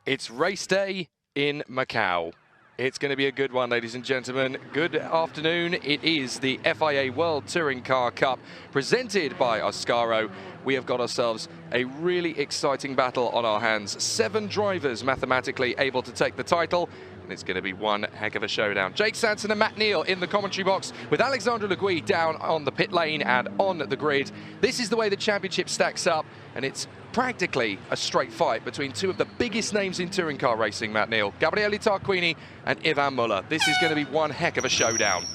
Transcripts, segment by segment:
It's race day in Macau. It's going to be a good one, ladies and gentlemen. Good afternoon. It is the FIA World Touring Car Cup presented by Oscaro. We have got ourselves a really exciting battle on our hands. 7 drivers mathematically able to take the title. And it's going to be one heck of a showdown. Jake Sanson and Matt Neal in the commentary box with Alexandre Legui down on the pit lane and on the grid. This is the way the championship stacks up, and it's practically a straight fight between two of the biggest names in touring car racing, Matt Neal. Gabriele Tarquini and Yvan Muller. This is going to be one heck of a showdown.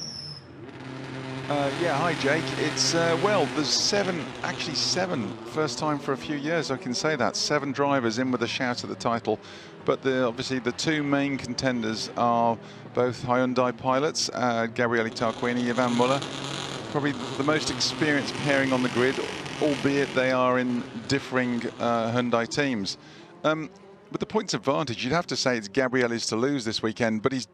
Yeah, hi Jake. It's, well, there's 7, actually 7, first time for a few years I can say that. 7 drivers in with a shout at the title. But obviously the 2 main contenders are both Hyundai pilots, Gabriele Tarquini, Yvan Muller. Probably the most experienced pairing on the grid, albeit they are in differing Hyundai teams. With the points advantage, you'd have to say it's Gabriele's to lose this weekend, but he's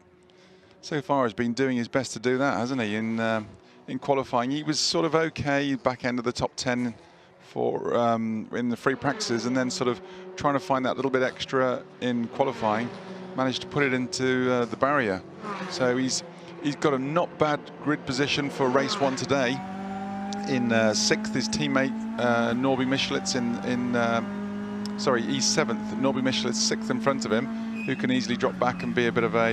so far has been doing his best to do that, hasn't he? In qualifying, he was sort of okay back end of the top 10 for in the free practices, and then sort of trying to find that little bit extra in qualifying, managed to put it into the barrier. So he's got a not bad grid position for race 1 today. In 6th, his teammate Norby Michelitz sorry, he's 7th. Norby Michelitz 6th in front of him, who can easily drop back and be a bit of a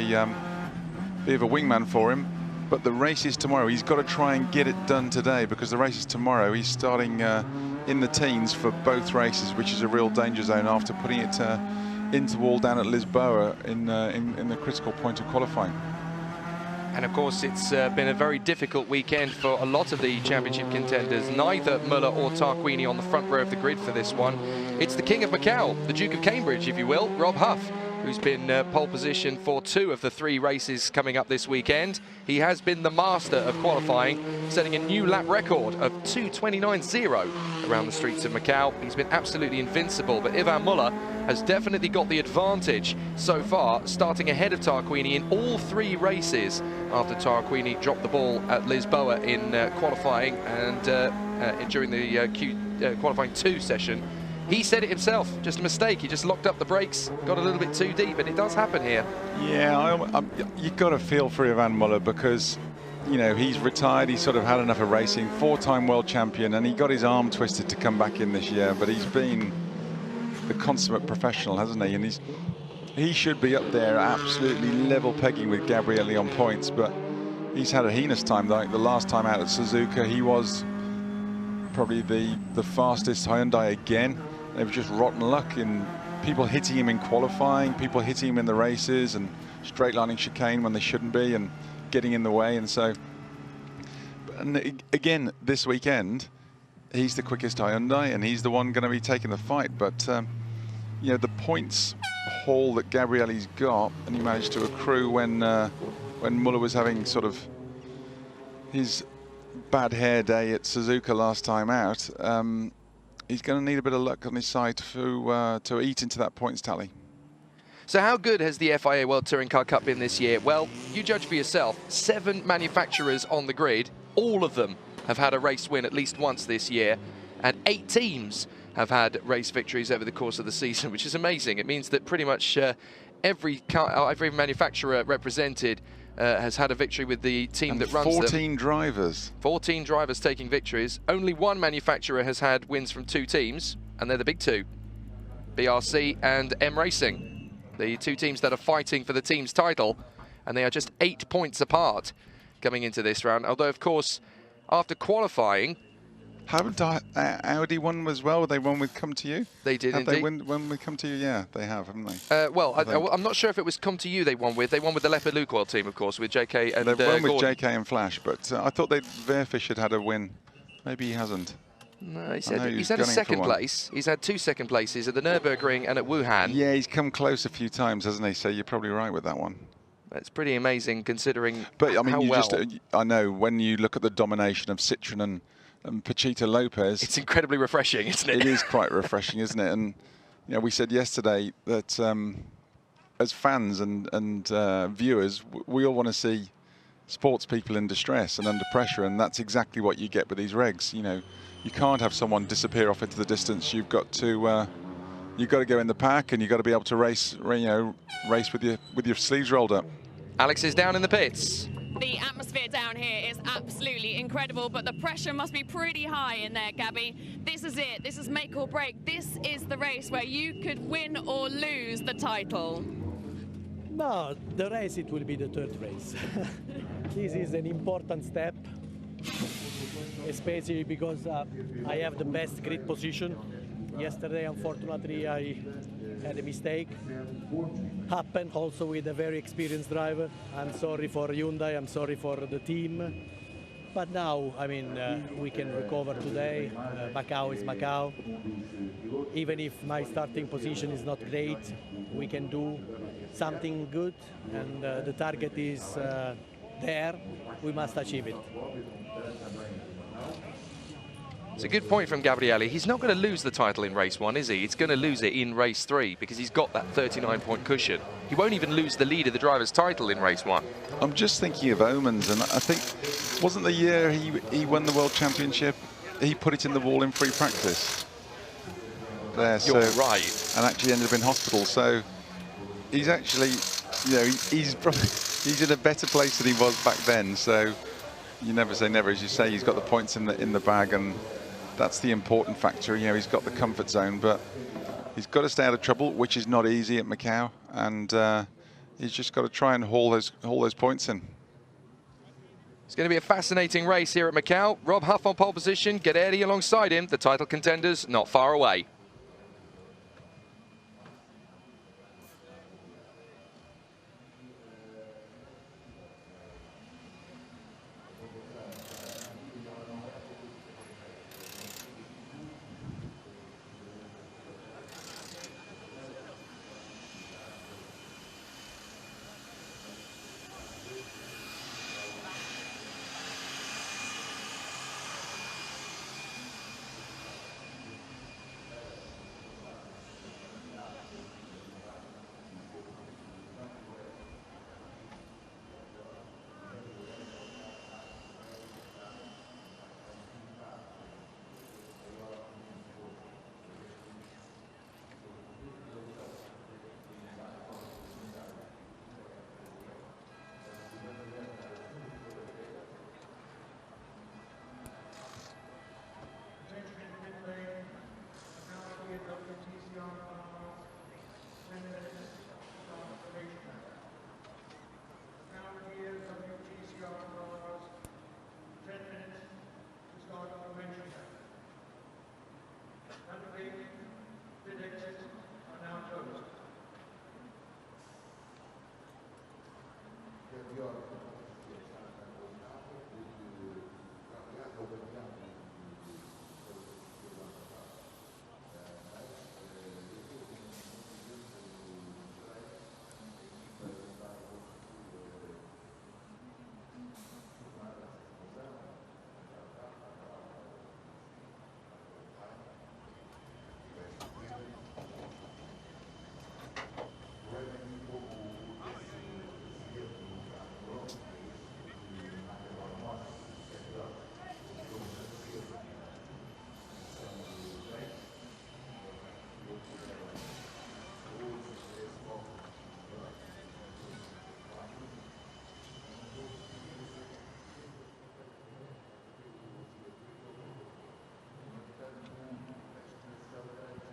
wingman for him. But the race is tomorrow. He's got to try and get it done today, because the race is tomorrow. He's starting in the teens for both races, which is a real danger zone after putting it into wall down at Lisboa in the critical point of qualifying. And of course, it's been a very difficult weekend for a lot of the championship contenders. Neither Muller or Tarquini on the front row of the grid for this one. It's the King of Macau, the Duke of Cambridge, if you will, Rob Huff, who's been pole position for 2 of the 3 races coming up this weekend. He has been the master of qualifying, setting a new lap record of 2:29.0 around the streets of Macau. He's been absolutely invincible, but Yvan Muller has definitely got the advantage so far, starting ahead of Tarquini in all 3 races after Tarquini dropped the ball at Lisboa in qualifying and during the qualifying 2 session. He said it himself, just a mistake. He just locked up the brakes, got a little bit too deep, and it does happen here. Yeah, you've got to feel for Yvan Muller, because, you know, he's retired. He's sort of had enough of racing. 4-time world champion, and he got his arm twisted to come back in this year. But he's been the consummate professional, hasn't he? And he should be up there, absolutely level pegging with Gabriele on points. But he's had a heinous time. Like the last time out at Suzuka, he was probably the fastest Hyundai again. It was just rotten luck in people hitting him in qualifying, people hitting him in the races, and straight lining chicane when they shouldn't be, and getting in the way. And so, and again, this weekend, he's the quickest Hyundai, and he's the one going to be taking the fight. But you know, the points haul that Gabriele's got, and he managed to accrue when Muller was having sort of his bad hair day at Suzuka last time out. He's going to need a bit of luck on his side to eat into that points tally. So how good has the FIA World Touring Car Cup been this year? Well, you judge for yourself. 7 manufacturers on the grid. All of them have had a race win at least once this year, and 8 teams have had race victories over the course of the season, which is amazing. It means that pretty much every manufacturer represented has had a victory with the team and that runs 14 them. drivers. 14 drivers taking victories. Only 1 manufacturer has had wins from 2 teams, and they're the big 2, BRC and M Racing. The 2 teams that are fighting for the team's title, and they are just 8 points apart coming into this round. Although, of course, after qualifying, haven't Audi won as well? They won with Come To You? They did, have indeed. They won with Come To You? Yeah, they have, haven't they? Well, I'm not sure if it was Come To You they won with. They won with the Leopard Luke Oil team, of course, with JK and They won with Gordon. JK and Flash, but I thought Verfish had a win. Maybe he hasn't. No, he's had a 2nd place. He's had 2 2nd places at the Nürburgring and at Wuhan. Yeah, he's come close a few times, hasn't he? So you're probably right with that one. That's pretty amazing considering But I mean, how you well. I know when you look at the domination of Citroën and Pachita Lopez, it's incredibly refreshing, isn't it? It is quite refreshing, isn't it? And you know, we said yesterday that as fans and viewers, we all want to see sports people in distress and under pressure, and that's exactly what you get with these regs. You know, you can't have someone disappear off into the distance. You've got to you've got to go in the pack, and you've got to be able to race, race with your sleeves rolled up. Alex is down in the pits. The atmosphere down here is absolutely incredible, but the pressure must be pretty high in there, Gabby. This is it. This is make or break. This is the race where you could win or lose the title. No, the race, it will be the third race. This is an important step, especially because I have the best grid position. Yesterday, unfortunately, I had a mistake. Happened also with a very experienced driver. I'm sorry for Hyundai, I'm sorry for the team. But now, I mean, we can recover today. Macau is Macau. Even if my starting position is not great, we can do something good, and the target is there. We must achieve it. It's a good point from Gabriele. He's not going to lose the title in race 1, is he? He's going to lose it in race 3 because he's got that 39-point cushion. He won't even lose the lead of the driver's title in race 1. I'm just thinking of omens, and I think, wasn't the year he won the World Championship, he put it in the wall in free practice? There, You're right. And actually ended up in hospital. So he's actually, he's in a better place than he was back then. So you never say never. As you say, he's got the points in the bag, and that's the important factor. He's got the comfort zone, but he's got to stay out of trouble, which is not easy at Macau, and he's just got to try and haul those points in. It's going to be a fascinating race here at Macau. Rob Huff on pole position, Guerrieri alongside him. The title contenders not far away.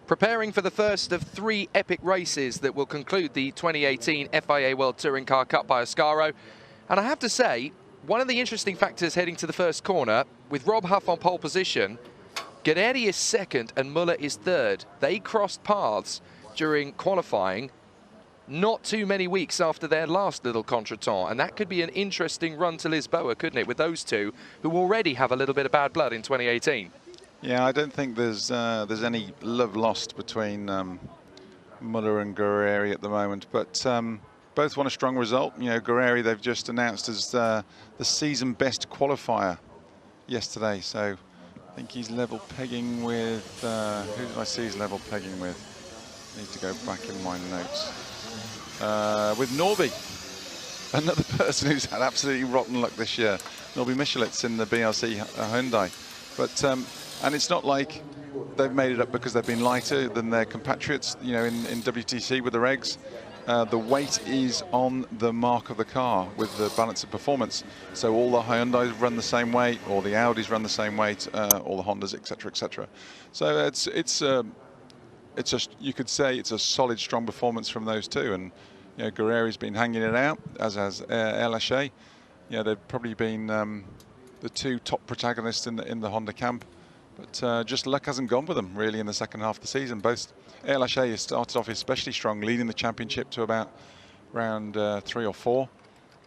Preparing for the first of 3 epic races that will conclude the 2018 FIA World Touring Car Cup by Ascaro. And I have to say, one of the interesting factors heading to the first corner, with Rob Huff on pole position, Guerrieri is second and Muller is third. They crossed paths during qualifying not too many weeks after their last little contretemps, and that could be an interesting run to Lisboa, couldn't it, with those two who already have a little bit of bad blood in 2018. Yeah, I don't think there's any love lost between Muller and Guerrieri at the moment, but both want a strong result. Guerrieri, they've just announced as the season best qualifier yesterday, so I think he's level pegging with, who did I see he's level pegging with? I need to go back in my notes. With Norby, another person who's had absolutely rotten luck this year. Norby Michelitz in the BRC Hyundai. But, and it's not like they've made it up because they've been lighter than their compatriots, you know, in WTC with the regs. The weight is on the mark of the car with the balance of performance. So all the Hyundais run the same weight, or the Audis run the same weight, all the Hondas, etc., etc. So you could say it's a solid, strong performance from those two. And you know, Guerrieri's been hanging it out, as has Air Lachey. You know, they've probably been the two top protagonists in the Honda camp. But just luck hasn't gone with them, really, in the second half of the season. Both Air Lachey has started off especially strong, leading the championship to about round 3 or 4.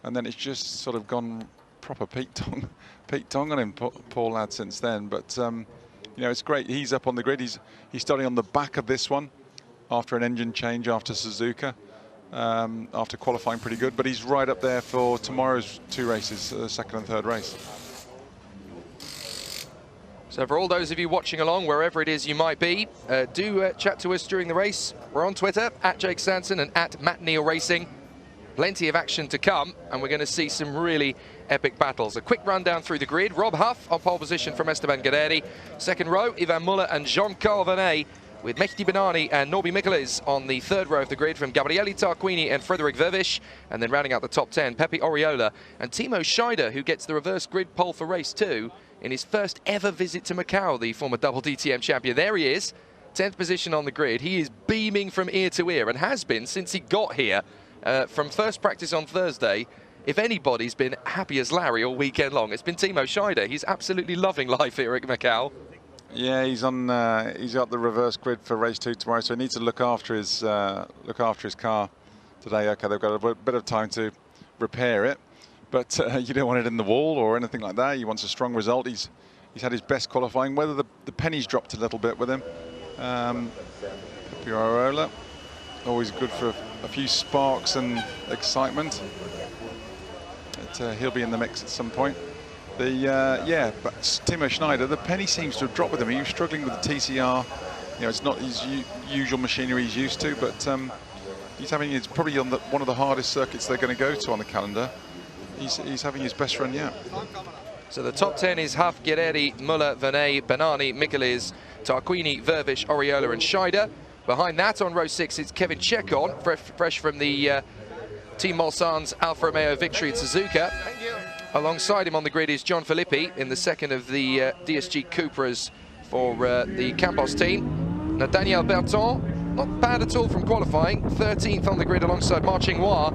And then it's just sort of gone proper Pete Tong on him, poor lad, since then. But, you know, it's great. He's up on the grid. He's starting on the back of this one after an engine change after Suzuka, after qualifying pretty good. But he's right up there for tomorrow's 2 races, second and third race. So for all those of you watching along, wherever it is you might be, do chat to us during the race. We're on Twitter, @Jake Sanson and @MattNeil Racing. Plenty of action to come, and we're going to see some really epic battles. A quick rundown through the grid. Rob Huff on pole position from Esteban Guerrieri. Second row, Yvan Muller and Jean-Carl Vernet, with Mehdi Benani and Norby Michelis on the third row of the grid from Gabriele Tarquini and Frederic Vervisch. And then rounding out the top 10, Pepe Oriola and Timo Scheider, who gets the reverse grid pole for race 2 in his first ever visit to Macau, the former double DTM champion. There he is, 10th position on the grid. He is beaming from ear to ear and has been since he got here from first practice on Thursday. If anybody's been happy as Larry all weekend long, it's been Timo Scheider. He's absolutely loving life here at Macau. Yeah, he's got the reverse grid for race 2 tomorrow, so he needs to look after his car today. Okay, they've got a bit of time to repair it, but you don't want it in the wall or anything like that. He wants a strong result. He's had his best qualifying. Whether the pennies dropped a little bit with him. Pirola, always good for a few sparks and excitement. But, he'll be in the mix at some point. Yeah, but Timo Scheider, the penny seems to have dropped with him. He was struggling with the TCR. You know, it's not his usual machinery he's used to, but it's probably on one of the hardest circuits they're going to go to on the calendar. He's having his best run yet. So the top 10 is Huff, Guerrieri, Muller, Vernet, Benani, Michelis, Tarquini, Vervisch, Oriola and Scheider. Behind that on row 6 it's Kevin Chekon, fresh from the Team Mulsanne's Alfa Romeo victory at Suzuka. Alongside him on the grid is John Filippi in the second of the DSG Cupras for the Campos team. Now Daniel Berton, not bad at all from qualifying, 13th on the grid alongside Marching Noir.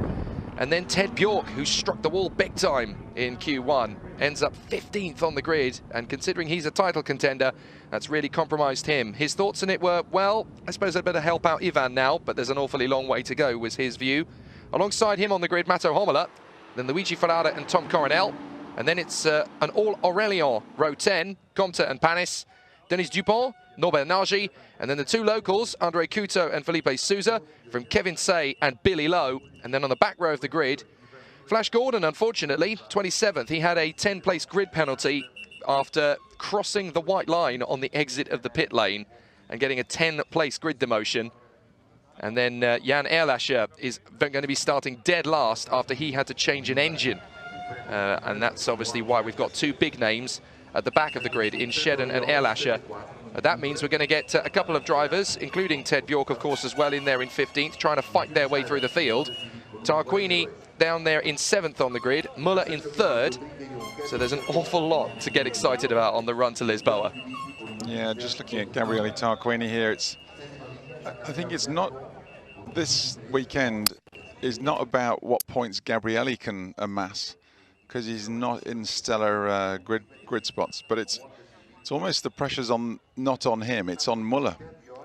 And then Ted Bjork, who struck the wall big time in Q1, ends up 15th on the grid. And considering he's a title contender, that's really compromised him. His thoughts on it were, well, I suppose I'd better help out Yvan now, but there's an awfully long way to go, was his view. Alongside him on the grid, Matteo Homola, then Luigi Ferrara and Tom Coronel. And then it's an all-Aurelion, row 10, Comte and Panis, Denis Dupont, Norbert Nagy, and then the two locals, Andre Couto and Felipe Souza, from Kevin Say and Billy Lowe. And then on the back row of the grid, Flash Gordon, unfortunately, 27th. He had a 10-place grid penalty after crossing the white line on the exit of the pit lane and getting a 10-place grid demotion. And then Jan Erlacher is going to be starting dead last after he had to change an engine. And that's obviously why we've got two big names at the back of the grid in Shedden and Erlacher. That means we're going to get a couple of drivers, including Ted Bjork, of course, as well, in there in 15th, trying to fight their way through the field. Tarquini down there in 7th on the grid, Muller in 3rd. So there's an awful lot to get excited about on the run to Lisboa. Yeah, just looking at Gabriele Tarquini here, I think it's not, this weekend is not about what points Gabriele can amass, because he's not in stellar grid spots, but it's almost the pressure's not on him, it's on Muller,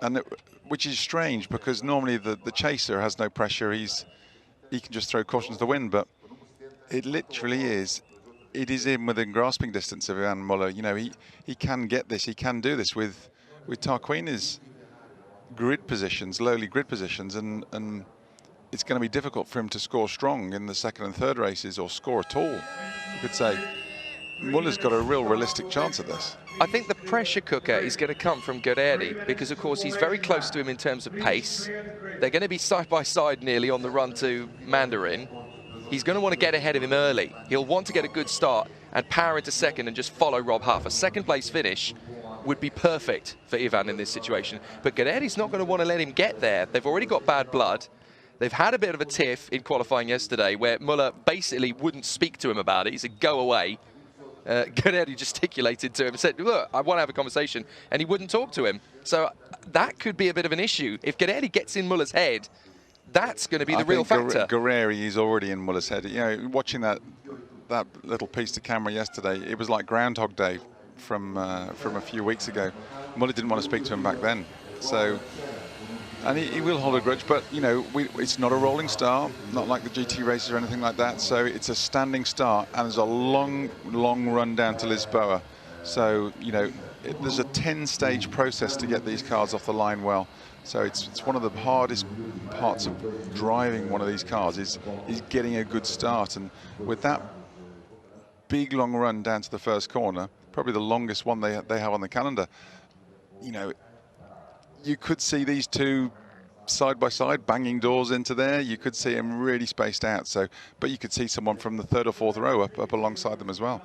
and which is strange because normally the chaser has no pressure. He can just throw caution to the wind, but it literally is. It is in within grasping distance of Jan Muller. You know, he can get this. He can do this with Tarquini's grid positions, lowly grid positions, and it's going to be difficult for him to score strong in the second and third races, or score at all. You could say Muller's got a real realistic chance at this. I think the pressure cooker is going to come from Guerrieri because, of course, he's very close to him in terms of pace. They're going to be side by side nearly on the run to Mandarin. He's going to want to get ahead of him early. He'll want to get a good start and power into second and just follow Rob Huff. A second place finish would be perfect for Ivan in this situation. But Guerrieri's not going to want to let him get there. They've already got bad blood. They've had a bit of a tiff in qualifying yesterday where Muller basically wouldn't speak to him about it. He said, go away. Guerrieri gesticulated to him and said, look, I want to have a conversation. And he wouldn't talk to him. So that could be a bit of an issue. If Guerrieri gets in Muller's head, that's going to be the real factor. Guerrieri is already in Muller's head. You know, watching that little piece to camera yesterday, it was like Groundhog Day from a few weeks ago. Muller didn't want to speak to him back then. So, and he will hold a grudge, but you know, it's not a rolling start, not like the GT races or anything like that. So it's a standing start, and there's a long run down to Lisboa. So you know, there's a 10-stage process to get these cars off the line well. So it's one of the hardest parts of driving one of these cars is getting a good start. And with that big long run down to the first corner, probably the longest one they have on the calendar, you know, you could see these two side by side banging doors into there. You could see them really spaced out. So, but you could see someone from the third or fourth row up alongside them as well.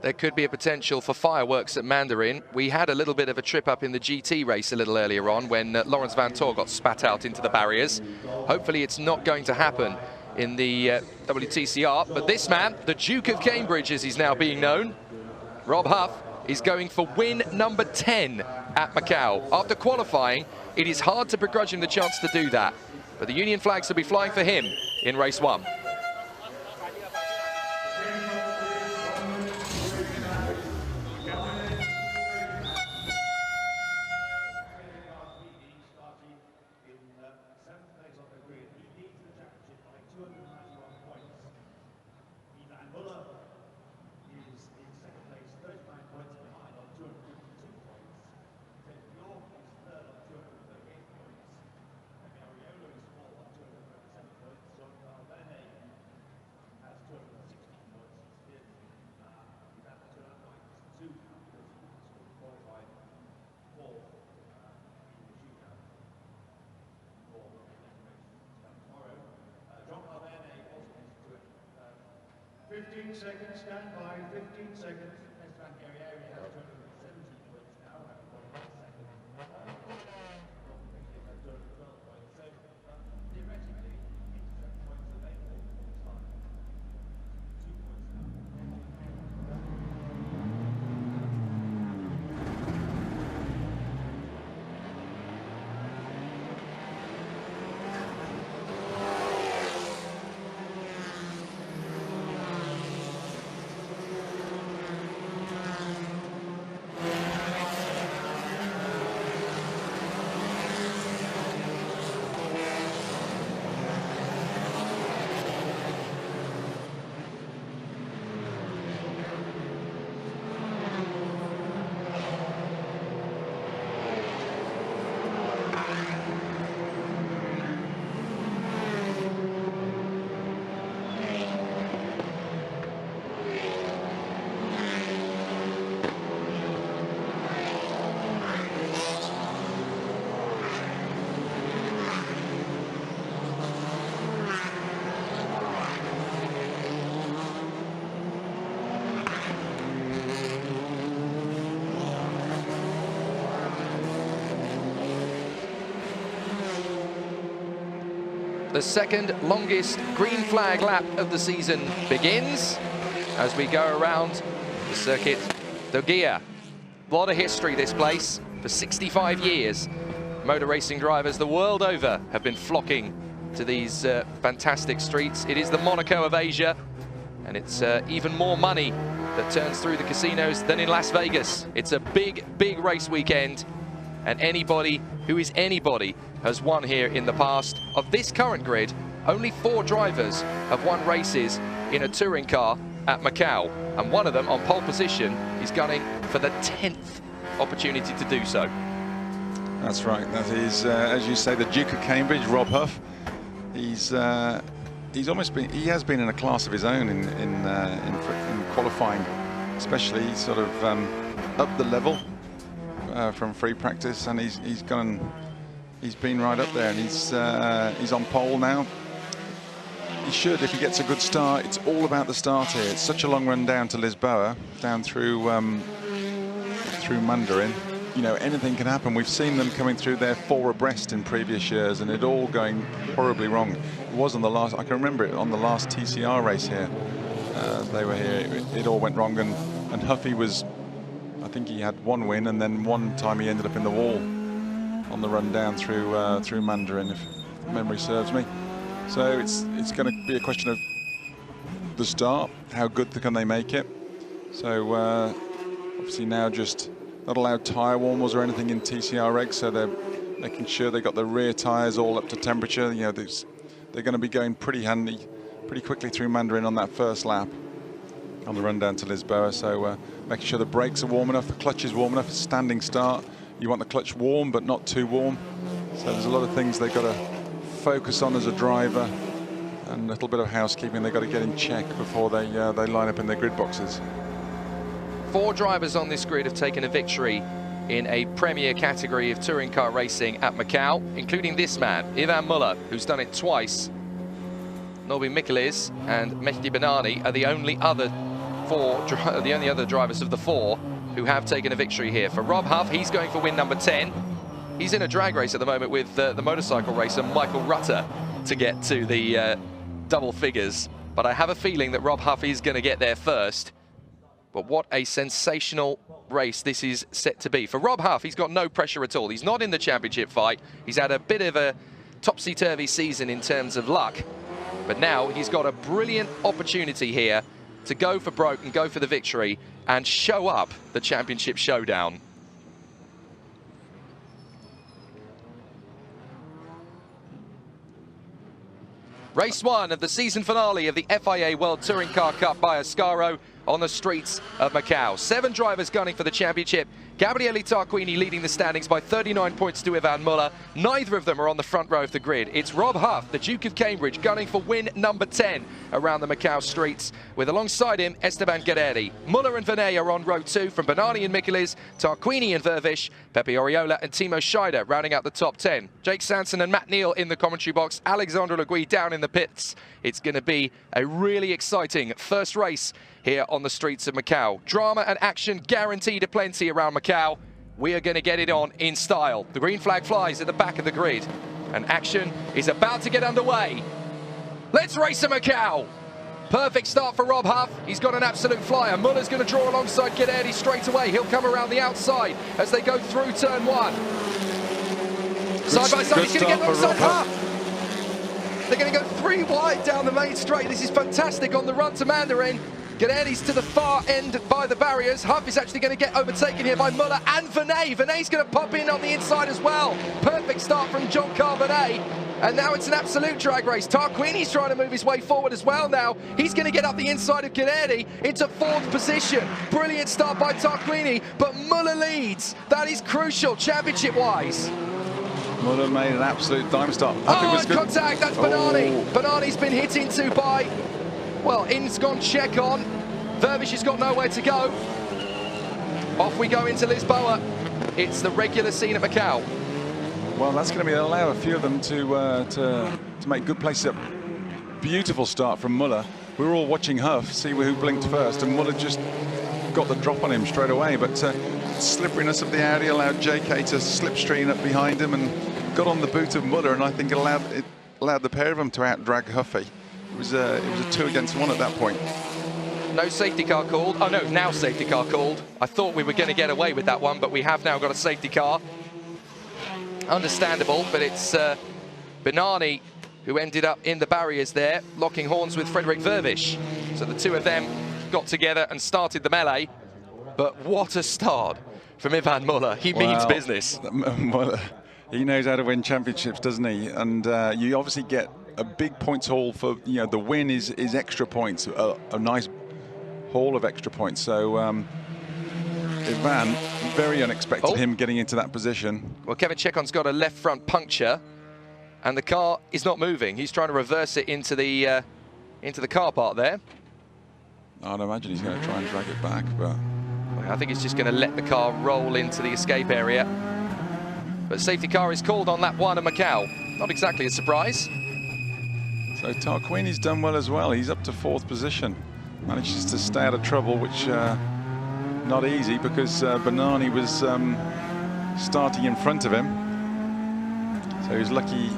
There could be a potential for fireworks at Mandarin. We had a little bit of a trip up in the GT race a little earlier on when Lawrence Van Tor got spat out into the barriers. Hopefully it's not going to happen in the WTCR. But this man, the Duke of Cambridge as he's now being known, Rob Huff, is going for win number 10 at Macau. After qualifying, it is hard to begrudge him the chance to do that. But the Union flags will be flying for him in race 1. Seconds, stand by, 15 seconds. Esteban Guerrieri has 270 points now, having won 1 second. Has 12 points. So, theoretically, 7 points available for the time. 2 points The second longest green flag lap of the season begins as we go around the circuit d'Ogier. A lot of history, this place. For 65 years, motor racing drivers the world over have been flocking to these fantastic streets. It is the Monaco of Asia, and it's even more money that turns through the casinos than in Las Vegas. It's a big, big race weekend, and anybody who is anybody has won here in the past. Of this current grid, only 4 drivers have won races in a touring car at Macau, and one of them on pole position is gunning for the 10th opportunity to do so. That's right. That is, as you say, the Duke of Cambridge, Rob Huff. He's almost been, he has been in a class of his own in qualifying, especially sort of up the level from free practice, and he's been right up there, and he's on pole now. He should, if he gets a good start. It's all about the start here. It's such a long run down to Lisboa, down through through Mandarin. You know, anything can happen. We've seen them coming through there 4 abreast in previous years, and it all going horribly wrong. It was on the last, I can remember it on the last TCR race here. They were here, it all went wrong, and Huffy was, I think he had 1 win, and then one time he ended up in the wall on the run down through Mandarin, if memory serves me. So it's going to be a question of the start, how good can they make it. So obviously now just not allowed tyre warmers or anything in TCR regs, so they're making sure they got the rear tyres all up to temperature. You know, they're going to be going pretty quickly through Mandarin on that first lap on the run down to Lisboa. So making sure the brakes are warm enough, the clutch is warm enough. Standing start, you want the clutch warm but not too warm. So there's a lot of things they've got to focus on as a driver, and a little bit of housekeeping they've got to get in check before they line up in their grid boxes. 4 drivers on this grid have taken a victory in a premier category of touring car racing at Macau, including this man, Ivan Muller, who's done it twice. Norbin Michelis and Mehdi Benani are the only other drivers of the 4 who have taken a victory here. For Rob Huff, he's going for win number 10. He's in a drag race at the moment with the motorcycle racer Michael Rutter to get to the double figures. But I have a feeling that Rob Huff is going to get there first. But what a sensational race this is set to be. For Rob Huff, he's got no pressure at all. He's not in the championship fight. He's had a bit of a topsy-turvy season in terms of luck. But now he's got a brilliant opportunity here to go for broke and go for the victory and show up the championship showdown. Race 1 of the season finale of the FIA World Touring Car Cup by Ascaro on the streets of Macau. 7 drivers gunning for the championship. Gabriele Tarquini leading the standings by 39 points to Ivan Muller. Neither of them are on the front row of the grid. It's Rob Huff, the Duke of Cambridge, gunning for win number 10 around the Macau streets, with alongside him Esteban Guerreri. Muller and Venet are on row 2 from Benani and Michelis, Tarquini and Vervish, Pepe Oriola and Timo Scheider rounding out the top 10. Jake Sanson and Matt Neal in the commentary box, Alexandre Legui down in the pits. It's going to be a really exciting first race here on the streets of Macau. Drama and action guaranteed aplenty around Macau. We are going to get it on in style. The green flag flies at the back of the grid, and action is about to get underway. Let's race to Macau. Perfect start for Rob Huff. He's got an absolute flyer. Muller's going to draw alongside Guerreri straight away. He'll come around the outside as they go through turn 1. Side by side, he's going to get alongside Huff. They're going to go 3 wide down the main straight. This is fantastic on the run to Mandarin. Guerreri's to the far end by the barriers. Huff is actually going to get overtaken here by Muller and Venet. Venet's going to pop in on the inside as well. Perfect start from Jean-Carl Venet. And now it's an absolute drag race. Tarquini's trying to move his way forward as well now. He's going to get up the inside of Guerreri into 4th position. Brilliant start by Tarquini, but Muller leads. That is crucial championship-wise. Muller made an absolute dime start. And contact, that's Benani. Benani's been hit into by, well, in's gone check on. Vervish has got nowhere to go. Off we go into Lisboa. It's the regular scene at Macau. Well, that's going to be allow a few of them to make good places up. Beautiful start from Muller. We were all watching Huff, see who blinked first, and Muller just got the drop on him straight away. But slipperiness of the Audi allowed JK to slipstream up behind him and got on the boot of Muller, and I think it allowed the pair of them to out-drag Huffy. It was a 2 against 1 at that point. No safety car called. Oh no, now safety car called. I thought we were going to get away with that one, but we have now got a safety car. Understandable, but it's Benani who ended up in the barriers there, locking horns with Frederik Vervish. So the 2 of them got together and started the melee. But what a start from Ivan Muller. He means business. Muller, he knows how to win championships, doesn't he? And you obviously get a big points haul for, you know, the win is extra points, a nice haul of extra points. So Ivan, very unexpected him getting into that position. Well, Kevin Checon's got a left front puncture, and the car is not moving. He's trying to reverse it into the car park there. I'd imagine he's going to try and drag it back, but I think he's just going to let the car roll into the escape area. But safety car is called on lap 1 of Macau. Not exactly a surprise. So Tarquini's done well as well. He's up to 4th position. Manages to stay out of trouble, which not easy because Bernani was starting in front of him. So he was lucky,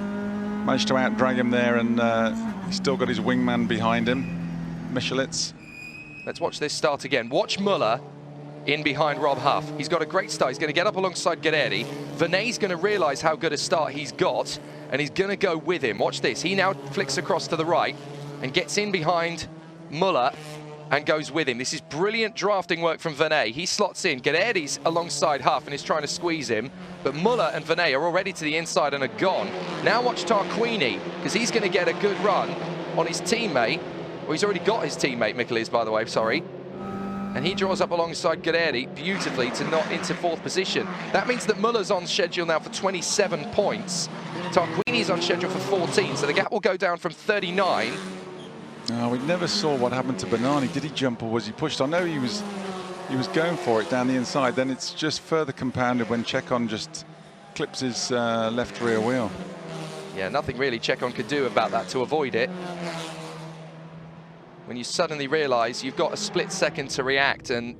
managed to out-drag him there, and he's still got his wingman behind him, Michelitz. Let's watch this start again. Watch Muller in behind Rob Huff. He's got a great start. He's going to get up alongside Guerrieri. Vernet's going to realise how good a start he's got, and he's going to go with him. Watch this. He now flicks across to the right and gets in behind Muller and goes with him. This is brilliant drafting work from Vernet. He slots in. Guerrieri's alongside Huff and is trying to squeeze him, but Muller and Vernet are already to the inside and are gone. Now watch Tarquini, because he's going to get a good run on his teammate. Well, he's already got his teammate, Michelis, by the way, sorry. And he draws up alongside Guerrieri beautifully to not into 4th position. That means that Muller's on schedule now for 27 points. Tarquini's on schedule for 14, so the gap will go down from 39. We never saw what happened to Bernani. Did he jump or was he pushed? I know he was going for it down the inside. Then it's just further compounded when Chekon just clips his left rear wheel. Yeah, nothing really Chekon could do about that to avoid it. When you suddenly realise you've got a split second to react, and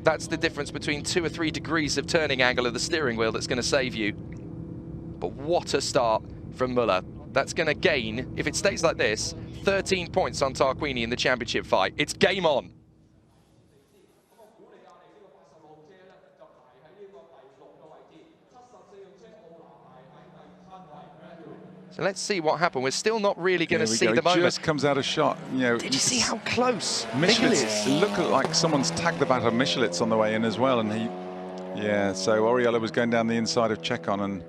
that's the difference between 2 or 3 degrees of turning angle of the steering wheel that's going to save you. But what a start from Muller. That's going to gain, if it stays like this, 13 points on Tarquini in the championship fight. It's game on. So let's see what happened. We're still not really going to see the moment. Just comes out of shot. You know, did you see how close Michelitz? It looked like someone's tagged the back of Michelitz on the way in as well, and he, yeah. So Oriolo was going down the inside of Chekon, and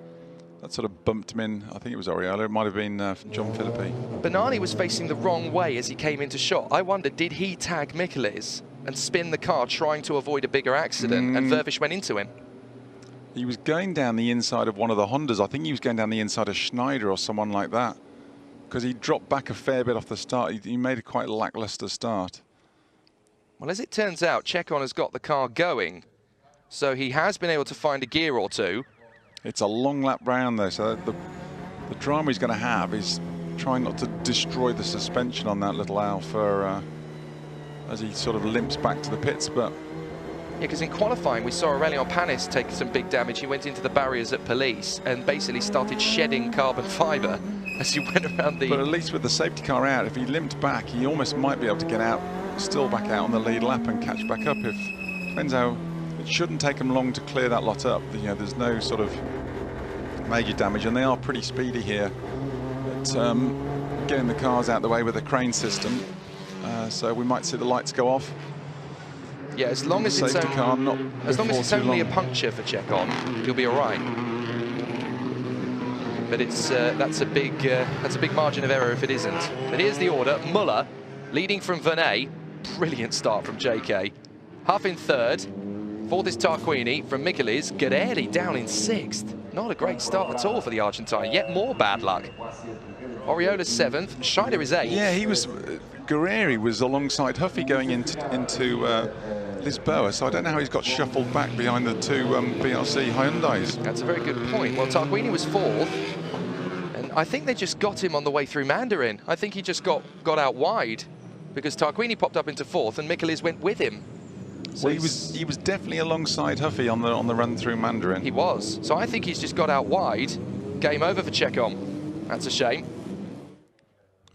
that sort of bumped him in. I think it was Oriolo. It might have been John Philippi. Bernani was facing the wrong way as he came into shot. I wondered, did he tag Michelis and spin the car trying to avoid a bigger accident, and Vervish went into him? He was going down the inside of one of the Hondas. I think he was going down the inside of Schneider or someone like that, because he dropped back a fair bit off the start. He made a quite lackluster start. Well, as it turns out, Chekon has got the car going, so he has been able to find a gear or two. It's a long lap round though, so the drama he's going to have is trying not to destroy the suspension on that little Alfa as he sort of limps back to the pits. But yeah, because in qualifying we saw Aurelian Panis take some big damage. He went into the barriers at Police and basically started shedding carbon fibre as he went around the... But at least with the safety car out, if he limped back, he almost might be able to get out, still back out on the lead lap and catch back up. Depends how... It shouldn't take them long to clear that lot up. You know, there's no sort of major damage, and they are pretty speedy here at getting the cars out of the way with a crane system. So we might see the lights go off. Yeah, as long as it's only a puncture for Chekon, you'll be all right. But it's that's a big margin of error if it isn't. But here's the order: Muller leading from Vernet, brilliant start from JK. Huff in 3rd, 4th is Tarquini from Michelis. Guerrieri down in 6th. Not a great start at all for the Argentine. Yet more bad luck. Oriola's 7th. Schneider is 8th. Yeah, he was. Guerrieri was alongside Huffy going into Lisboa, so I don't know how he's got shuffled back behind the 2 BRC Hyundais. That's a very good point. Well, Tarquini was 4th, and I think they just got him on the way through Mandarin. I think he just got out wide because Tarquini popped up into 4th and Michelis went with him. So well, he was definitely alongside Huffy on the run through Mandarin. He was. So I think he's just got out wide. Game over for Chekon. That's a shame.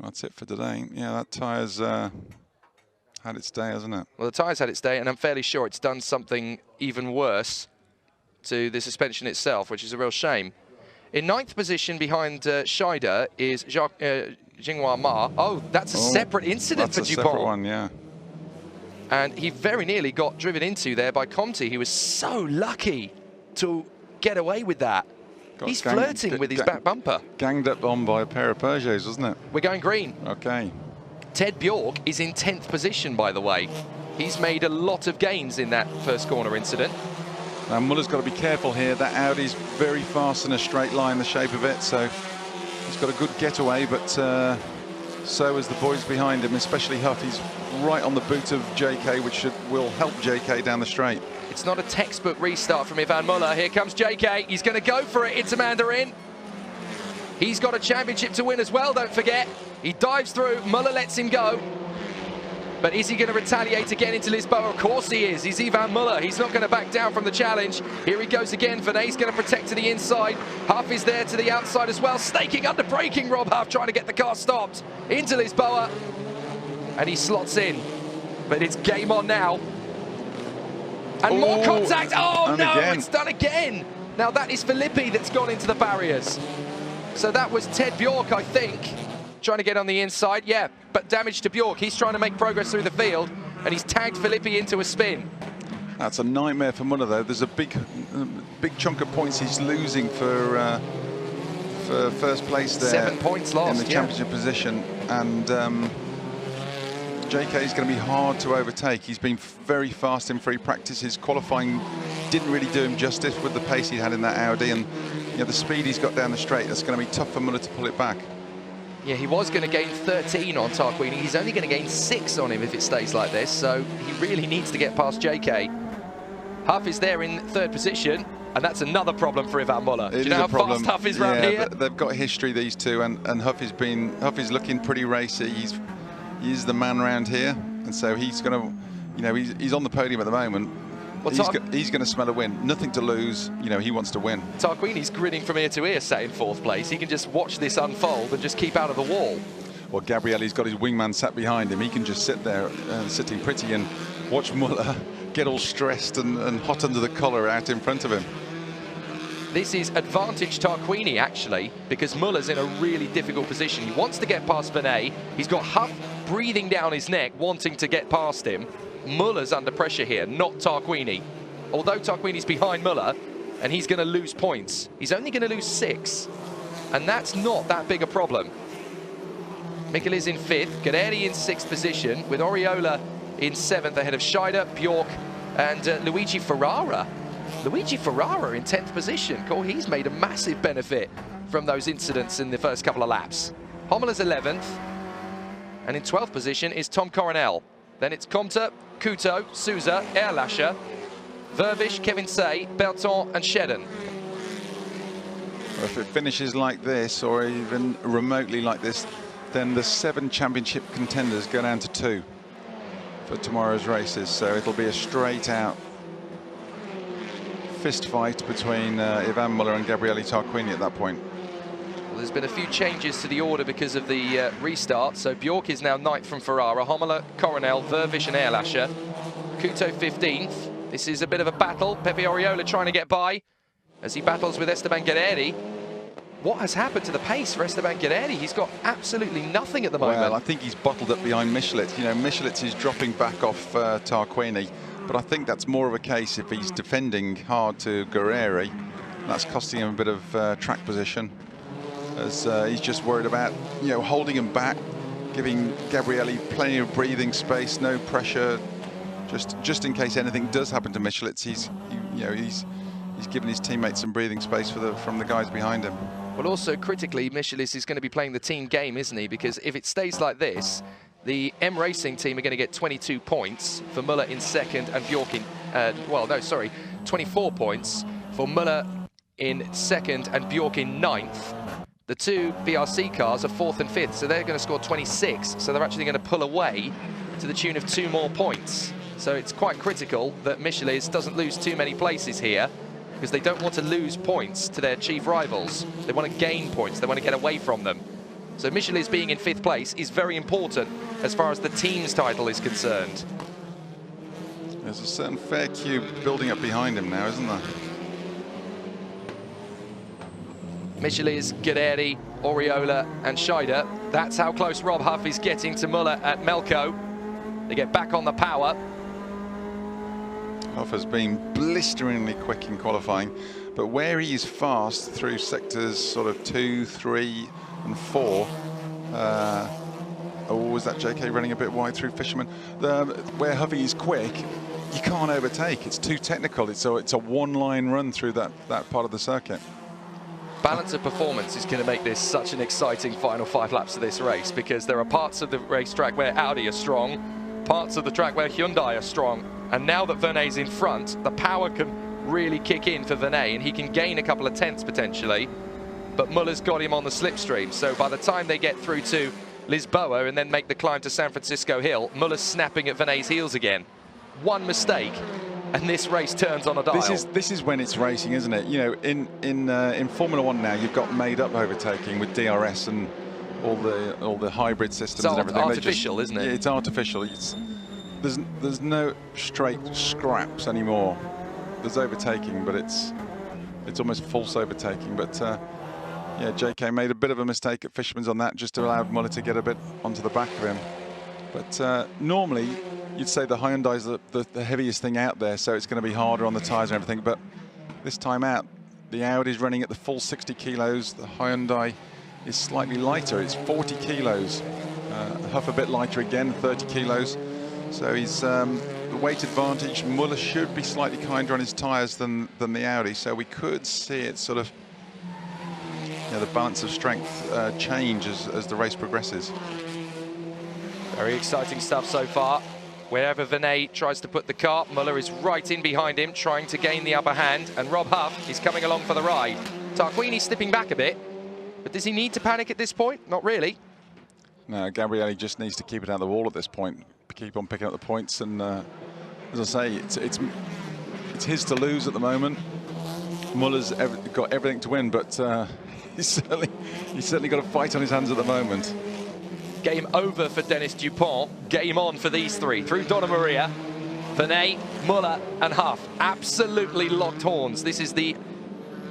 That's it for today. Yeah, that tyre's had its day, hasn't it? Well, the tyre's had its day, and I'm fairly sure it's done something even worse to the suspension itself, which is a real shame. In 9th position behind Scheider is Jinghua Ma. Oh, that's a separate incident for Dupont. That's a separate one, yeah. And he very nearly got driven into there by Comte. He was so lucky to get away with that. He's flirting with his back bumper. Ganged up on by a pair of Peugeots, wasn't it? We're going green. Okay. Ted Bjork is in 10th position, by the way. He's made a lot of gains in that first corner incident. Now Muller's got to be careful here. That Audi's very fast in a straight line, the shape of it, so he's got a good getaway, but so is the boys behind him, especially Huff. He's right on the boot of JK, which will help JK down the straight. It's not a textbook restart from Ivan Muller. Here comes JK. He's going to go for it into Mandarin. He's got a championship to win as well, don't forget. He dives through. Muller lets him go. But is he going to retaliate again into Lisboa? Of course he is. He's Ivan Muller. He's not going to back down from the challenge. Here he goes again. Venet's going to protect to the inside. Huff is there to the outside as well. Snaking under braking. Rob Huff trying to get the car stopped. Into Lisboa. And he slots in. But it's game on now. And more contact. Oh, no, again. It's done again. Now that is Filippi that's gone into the barriers. So that was Ted Bjork, I think, trying to get on the inside. Yeah, but damage to Bjork. He's trying to make progress through the field, and he's tagged Filippi into a spin. That's a nightmare for Muller, though. There's a big chunk of points he's losing for first place there. 7 points lost in the championship position, and JK is going to be hard to overtake. He's been very fast in free practice. His qualifying didn't really do him justice with the pace he had in that Audi, and the speed he's got down the straight. That's going to be tough for Muller to pull it back. Yeah, he was going to gain 13 on Tarquini. He's only going to gain 6 on him if it stays like this, so he really needs to get past JK. Huff is there in 3rd position, and that's another problem for Ivan Muller. Do you know how fast Huff is around here? They've got history, these two, and Huff is looking pretty racy. He's the man around here, and so he's going to, he's on the podium at the moment. Well, he's going to smell a win. Nothing to lose. He wants to win. Tarquini's grinning from ear to ear, sat in 4th place. He can just watch this unfold and just keep out of the wall. Well, Gabrielli's got his wingman sat behind him. He can just sit there, sitting pretty, and watch Muller get all stressed and hot under the collar out in front of him. This is advantage Tarquini, actually, because Muller's in a really difficult position. He wants to get past Venet. He's got Huff breathing down his neck, wanting to get past him. Muller's under pressure here, not Tarquini. Although Tarquini's behind Muller, and he's going to lose points. He's only going to lose 6, and that's not that big a problem. Mikkel is in 5th, Guerreri in 6th position, with Oriola in 7th ahead of Scheider, Bjork, and Luigi Ferrara. Luigi Ferrara in 10th position. Cool, he's made a massive benefit from those incidents in the first couple of laps. Homela's 11th, and in 12th position is Tom Coronel. Then it's Comte, Couto, Souza, Erlascher, Vervish, Kevin Say, Berton and Shedden. Well, if it finishes like this, or even remotely like this, then the 7 championship contenders go down to 2 for tomorrow's races. So it'll be a straight out fist fight between Ivan Muller and Gabriele Tarquini at that point. Well, there's been a few changes to the order because of the restart. So Bjork is now 9th from Ferrara, Hommler, Coronel, Vervish and Erlascher. Couto 15th. This is a bit of a battle. Pepe Oriola trying to get by as he battles with Esteban Guerreri. What has happened to the pace for Esteban Guerreri? He's got absolutely nothing at the moment. Well, I think he's bottled up behind Michelet. Michelet is dropping back off Tarquini, but I think that's more of a case if he's defending hard to Guerreri. That's costing him a bit of track position, as he's just worried about, holding him back, giving Gabriele plenty of breathing space, no pressure, just in case anything does happen to Michelet. He's giving his teammates some breathing space from the guys behind him. Well, also critically, Michelis is going to be playing the team game, isn't he? Because if it stays like this, the M Racing team are going to get 22 points for Muller in 2nd and Bjork in, 24 points for Muller in 2nd and Bjork in 9th. The 2 BRC cars are 4th and 5th, so they're going to score 26. So they're actually going to pull away to the tune of 2 more points. So it's quite critical that Michelis doesn't lose too many places here, because they don't want to lose points to their chief rivals. They want to gain points. They want to get away from them. So Michelis being in 5th place is very important as far as the team's title is concerned. There's a certain fair queue building up behind him now, isn't there? Michelis, Guerreri, Oriola and Scheider. That's how close Rob Huff is getting to Muller at Melco. They get back on the power. Huff has been blisteringly quick in qualifying, but where he is fast through sectors sort of 2, 3 and 4, was that JK running a bit wide through Fisherman? Where Huffy is quick, you can't overtake. It's too technical. It's a one-line run through that part of the circuit. Balance of performance is going to make this such an exciting final 5 laps of this race, because there are parts of the racetrack where Audi are strong, parts of the track where Hyundai are strong, and now that Venet's in front, the power can really kick in for Venet, and he can gain a couple of tenths potentially, but Muller's got him on the slipstream. So by the time they get through to Lisboa and then make the climb to San Francisco Hill. Muller's snapping at Venet's heels again. One mistake, and this race turns on a dial. This is when it's racing, isn't it? You know, in Formula One now, you've got made-up overtaking with DRS and all the hybrid systems and everything. Artificial, isn't it? Yeah, it's artificial. There's no straight scraps anymore. There's overtaking, but it's almost false overtaking. But yeah, JK made a bit of a mistake at Fisherman's on that, just to allow Muller to get a bit onto the back of him. But normally, you'd say the Hyundai's the heaviest thing out there, so it's going to be harder on the tyres and everything. But this time out, the Audi's running at the full 60 kilos. The Hyundai is slightly lighter. It's 40 kilos. Huff a bit lighter again, 30 kilos. So he's the weight advantage. Muller should be slightly kinder on his tyres than the Audi. So we could see it sort of, you know, the balance of strength change as the race progresses. Very exciting stuff so far. Wherever Venet tries to put the car, Muller is right in behind him, trying to gain the upper hand, and Rob Huff is coming along for the ride. Tarquini slipping back a bit, but does he need to panic at this point? Not really. No, Gabrielli just needs to keep it out of the wall at this point, keep on picking up the points, and as I say, it's his to lose at the moment. Muller's got everything to win, but he's certainly got a fight on his hands at the moment. Game over for Dennis Dupont. Game on for these three. Through Donna Maria, Venet, Muller and Huff. Absolutely locked horns. This is the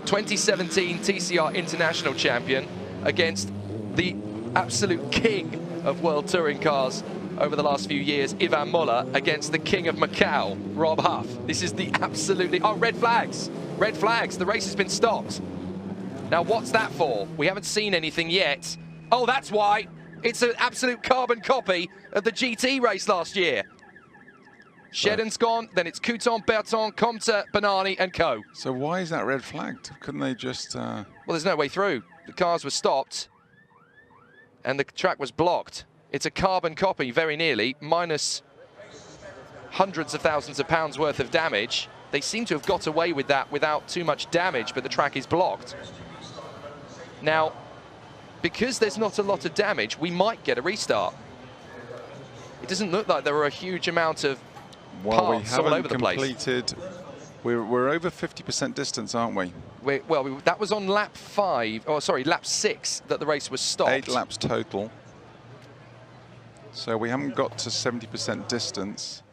2017 TCR International Champion against the absolute king of World Touring Cars over the last few years, Ivan Muller, against the king of Macau, Rob Huff. This is the absolutely... Oh, red flags. Red flags. The race has been stopped. Now, what's that for? We haven't seen anything yet. Oh, that's why. It's an absolute carbon copy of the GT race last year. Shedden's gone, then it's Couton, Berton, Comte, Banani and Co. So why is that red flagged? Couldn't they just... Well, there's no way through. The cars were stopped and the track was blocked. It's a carbon copy, very nearly, minus hundreds of thousands of pounds worth of damage. They seem to have got away with that without too much damage, but the track is blocked. Now, because there's not a lot of damage, we might get a restart. It doesn't look like there are a huge amount of parts all over the place. We're over 50% distance, aren't we? That was on lap 5, or sorry, lap 6 that the race was stopped. 8 laps total. So we haven't got to 70% distance.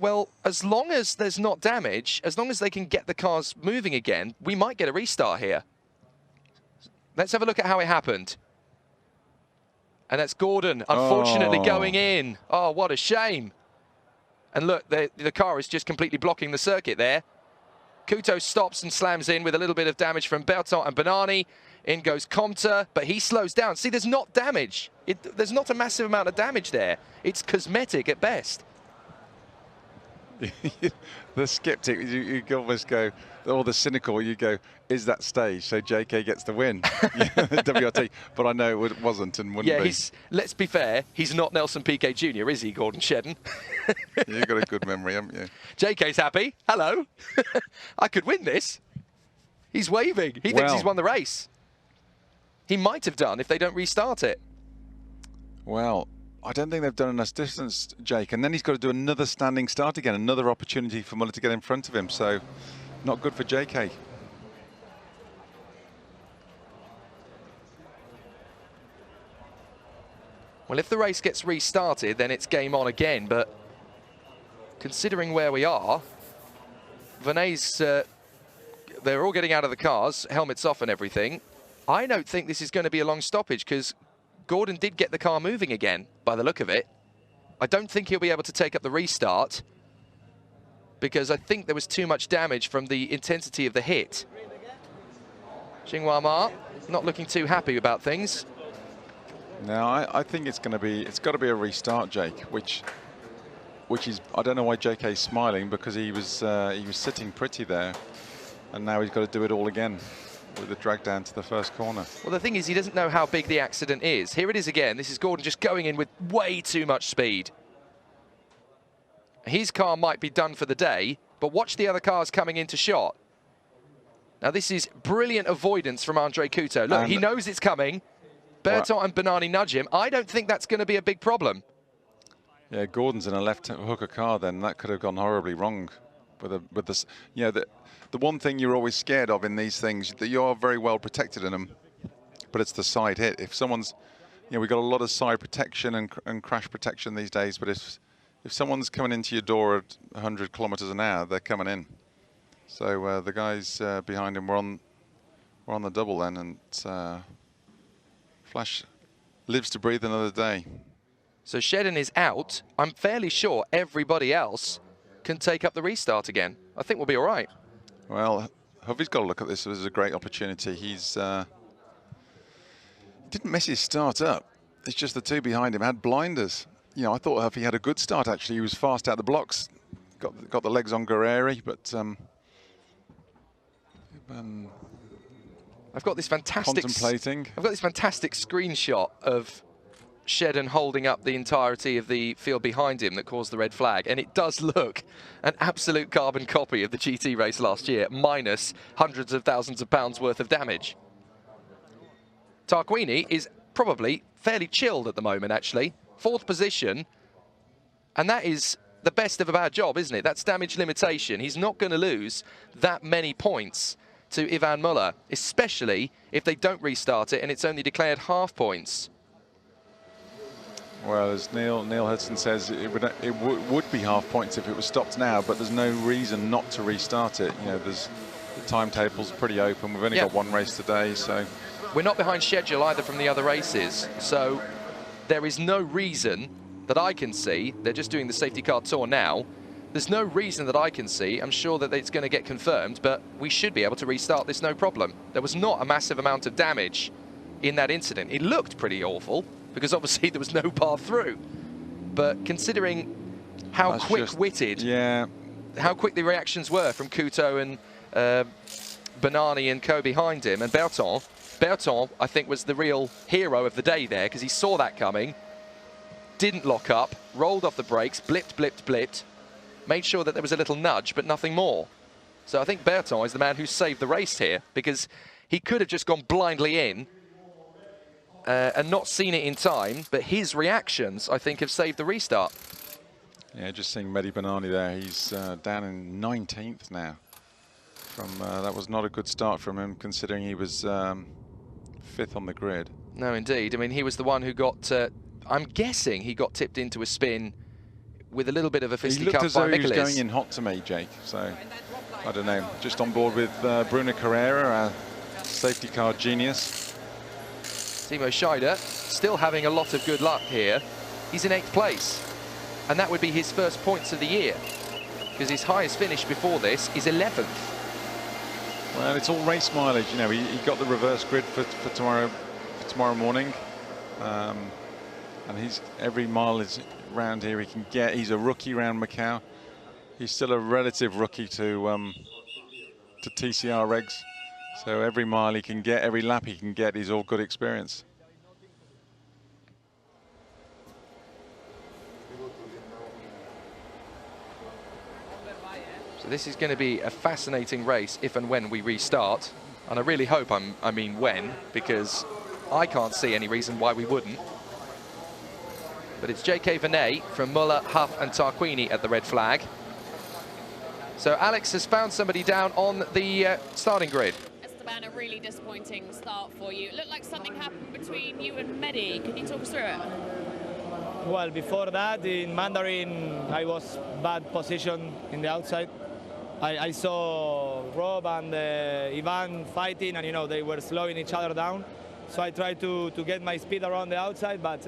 Well, as long as there's not damage, as long as they can get the cars moving again, we might get a restart here. Let's have a look at how it happened. And that's Gordon, unfortunately, going in. Oh, what a shame. And look, the car is just completely blocking the circuit there. Couto stops and slams in with a little bit of damage from Berton and Banani. In goes Comte, but he slows down. See, there's not damage. There's not a massive amount of damage there. It's cosmetic at best. The skeptic, you almost go, or the cynical, you go, is that stage? So JK gets the win. WRT, but I know it wasn't and wouldn't be. Let's be fair, he's not Nelson Piquet Jr., is he, Gordon Shedden? You've got a good memory, haven't you? JK's happy. Hello. I could win this. He's waving. He thinks he's won the race. He might have done if they don't restart it. Well, I don't think they've done enough distance, Jake. And then he's got to do another standing start again, another opportunity for Muller to get in front of him. So, not good for JK. Well, if the race gets restarted, then it's game on again. But considering where we are, Venet's, they're all getting out of the cars, helmets off and everything. I don't think this is going to be a long stoppage because Gordon did get the car moving again, by the look of it. I don't think he'll be able to take up the restart because I think there was too much damage from the intensity of the hit. Xinhua Ma not looking too happy about things. Now, I think it's got to be a restart, Jake, which is, I don't know why JK's smiling, because he was sitting pretty there, and now he's got to do it all again with the drag down to the first corner. Well, the thing is, he doesn't know how big the accident is. Here it is again. This is Gordon just going in with way too much speed. His car might be done for the day, but watch the other cars coming into shot. Now, this is brilliant avoidance from Andre Couto. Look, he knows it's coming. Berton and Bernani nudge him. I don't think that's going to be a big problem. Yeah, Gordon's in a left hooker car then. That could have gone horribly wrong with this. You know, the one thing you're always scared of in these things, that you are very well protected in them, but it's the side hit. If someone's, you know, we've got a lot of side protection and crash protection these days, but if someone's coming into your door at 100 kilometers an hour, they're coming in. So the guys behind him were on the double then, and Flash lives to breathe another day. So Shedden is out. I'm fairly sure everybody else can take up the restart again. I think we'll be all right. Well, Hovey's got to look at this as a great opportunity. He's didn't mess his start up. It's just the two behind him had blinders. You know, I thought Hovey had a good start actually. He was fast out the blocks, got the legs on Guerreri, but I've got this fantastic contemplating. I've got this fantastic screenshot of Shedden holding up the entirety of the field behind him that caused the red flag, and it does look an absolute carbon copy of the GT race last year, minus hundreds of thousands of pounds worth of damage. Tarquini is probably fairly chilled at the moment, actually. 4th position, and that is the best of a bad job, isn't it? That's damage limitation. He's not going to lose that many points to Ivan Muller, especially if they don't restart it and it's only declared half points. Well, as Neil Hudson says, it would be half points if it was stopped now, but there's no reason not to restart it. You know, the timetable's pretty open. We've only got one race today, so we're not behind schedule either from the other races, so there is no reason that I can see. They're just doing the safety car tour now. There's no reason that I can see. I'm sure that it's going to get confirmed, but we should be able to restart this no problem. There was not a massive amount of damage in that incident. It looked pretty awful, because obviously there was no path through. But considering how quick-witted, how quick the reactions were from Couto and Bernani and co behind him, and Berton, I think, was the real hero of the day there, because he saw that coming, didn't lock up, rolled off the brakes, blipped, made sure that there was a little nudge, but nothing more. So I think Berton is the man who saved the race here, because he could have just gone blindly in and not seen it in time, but his reactions, I think, have saved the restart. Yeah, just seeing Mehdi Bernani there. He's down in 19th now. That was not a good start from him, considering he was 5th on the grid. No, indeed. I mean, he was the one who got, I'm guessing he got tipped into a spin with a little bit of a fisticuff by Michaelis. He looked as though he was going in hot to me, Jake. So, I don't know. Just on board with Bruno Carrera, our safety car genius. Timo Scheider still having a lot of good luck here. He's in 8th place, and that would be his first points of the year, because his highest finish before this is 11th. Well, it's all race mileage, you know. He got the reverse grid for tomorrow morning, and every mile is round here he can get. He's a rookie round Macau. He's still a relative rookie to TCR regs. So every mile he can get, every lap he can get, is all good experience. So this is going to be a fascinating race if and when we restart. And I really hope I mean when, because I can't see any reason why we wouldn't. But it's J.K. Venet from Muller, Huff and Tarquini at the red flag. So Alex has found somebody down on the starting grid. A really disappointing start for you. It looked like something happened between you and Mehdi. Can you talk us through it? Well, before that, in Mandarin, I was bad position in the outside. I saw Rob and Ivan fighting, and, you know, they were slowing each other down. So I tried to get my speed around the outside, but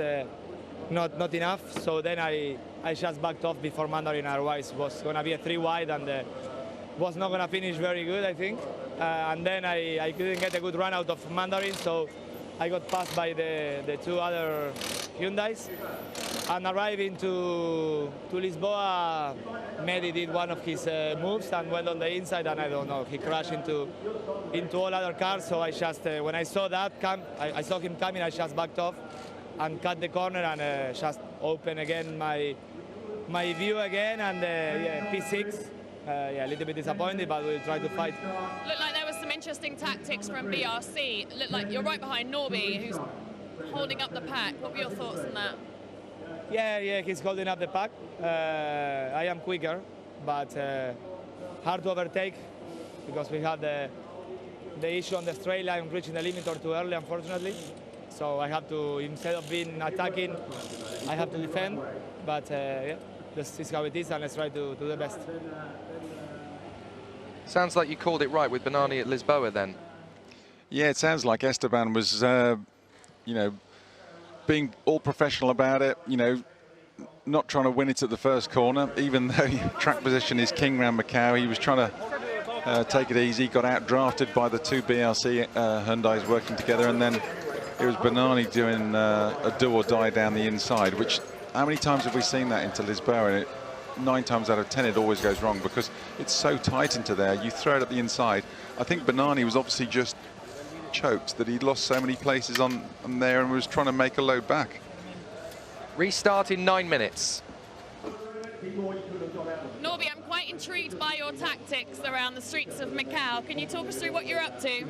not enough. So then I just backed off before Mandarin, otherwise it was going to be a 3 wide and was not going to finish very good, I think. And then I couldn't get a good run out of Mandarin, so I got passed by the 2 other Hyundais. And arriving to Lisboa, Mehdi did one of his moves and went on the inside, and I don't know, he crashed into all other cars. So I just, when I saw that, I saw him coming, I just backed off and cut the corner and just opened again my view again, and yeah, P6. Yeah, a little bit disappointed, but we'll try to fight. Looked like there was some interesting tactics from BRC. Looked like you're right behind Norby, who's holding up the pack. What were your thoughts on that? Yeah, he's holding up the pack. I am quicker, but hard to overtake because we had the issue on the straight line reaching the limiter too early, unfortunately. So I have to, instead of being attacking, I have to defend. But yeah, this is how it is, and let's try to do the best. Sounds like you called it right with Bernani at Lisboa then. Yeah, it sounds like Esteban was, you know, being all professional about it, you know, not trying to win it at the first corner, even though track position is king round Macau. He was trying to take it easy, got out-drafted by the two BRC Hyundais working together, and then it was Bernani doing a do or die down the inside, which, how many times have we seen that into Lisboa? And 9 times out of 10 it always goes wrong because it's so tight into there. You throw it at the inside. I think Bernani was obviously just choked that he'd lost so many places on there and was trying to make a load back. Restart in 9 minutes. Norby, I'm quite intrigued by your tactics around the streets of Macau. Can you talk us through what you're up to?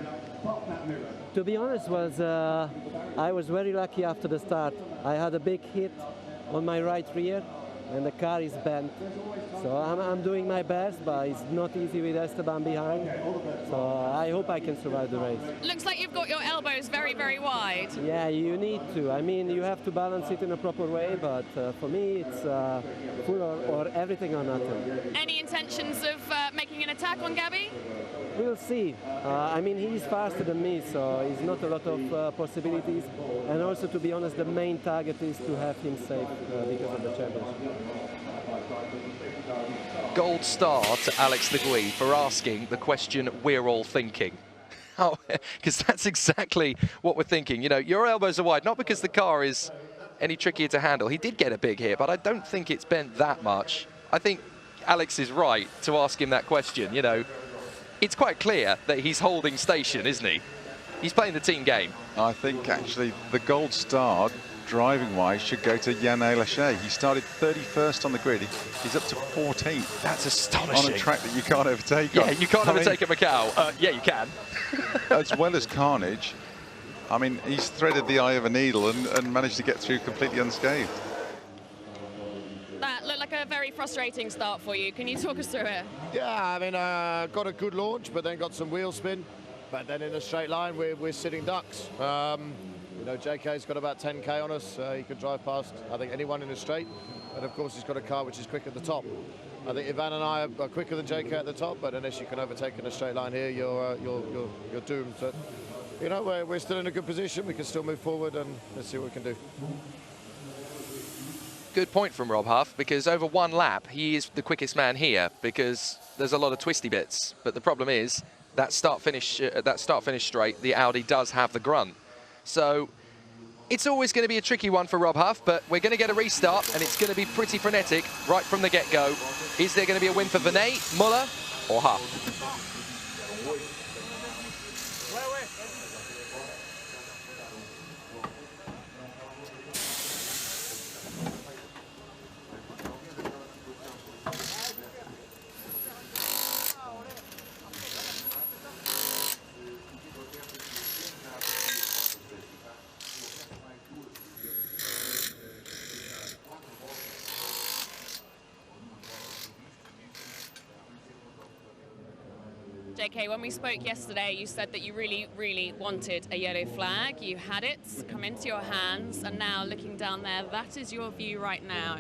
To be honest, I was very lucky after the start. I had a big hit on my right rear and the car is bent. So I'm doing my best, but it's not easy with Esteban behind. So I hope I can survive the race. Looks like you've got your elbows very, very wide. Yeah, you need to. I mean, you have to balance it in a proper way, but for me, it's full or everything or nothing. Any intentions of making an attack on Gabby? We'll see. I mean, he's faster than me, so it's not a lot of possibilities. And also, to be honest, the main target is to have him safe because of the championship. Gold star to Alex Le Gui for asking the question we're all thinking. Because that's exactly what we're thinking. You know, your elbows are wide, not because the car is any trickier to handle. He did get a big hit, but I don't think it's bent that much. I think Alex is right to ask him that question. You know, it's quite clear that he's holding station, isn't he? He's playing the team game. I think actually the gold star, driving-wise, should go to Yann Lachey. He started 31st on the grid. He's up to 14th. That's astonishing. On a track that you can't overtake. Yeah, you can't overtake at Macau. Yeah, you can. As well as Carnage, I mean, he's threaded the eye of a needle and managed to get through completely unscathed. That looked like a very frustrating start for you. Can you talk us through it? Yeah, I mean, got a good launch, but then got some wheel spin. But then in a straight line, we're sitting ducks. You know, JK's got about 10K on us. He can drive past, I think, anyone in a straight. But of course, he's got a car which is quick at the top. I think Ivan and I are quicker than JK at the top, but unless you can overtake in a straight line here, you're doomed. So, you know, we're still in a good position. We can still move forward, and let's see what we can do. Good point from Rob Huff, because over one lap, he is the quickest man here because there's a lot of twisty bits. But the problem is that start-finish straight, the Audi does have the grunt. So it's always going to be a tricky one for Rob Huff, but we're going to get a restart, and it's going to be pretty frenetic right from the get-go. Is there going to be a win for Vernet, Muller, or Huff? JK, when we spoke yesterday, you said that you really, really wanted a yellow flag. You had it come into your hands, and now looking down there, that is your view right now.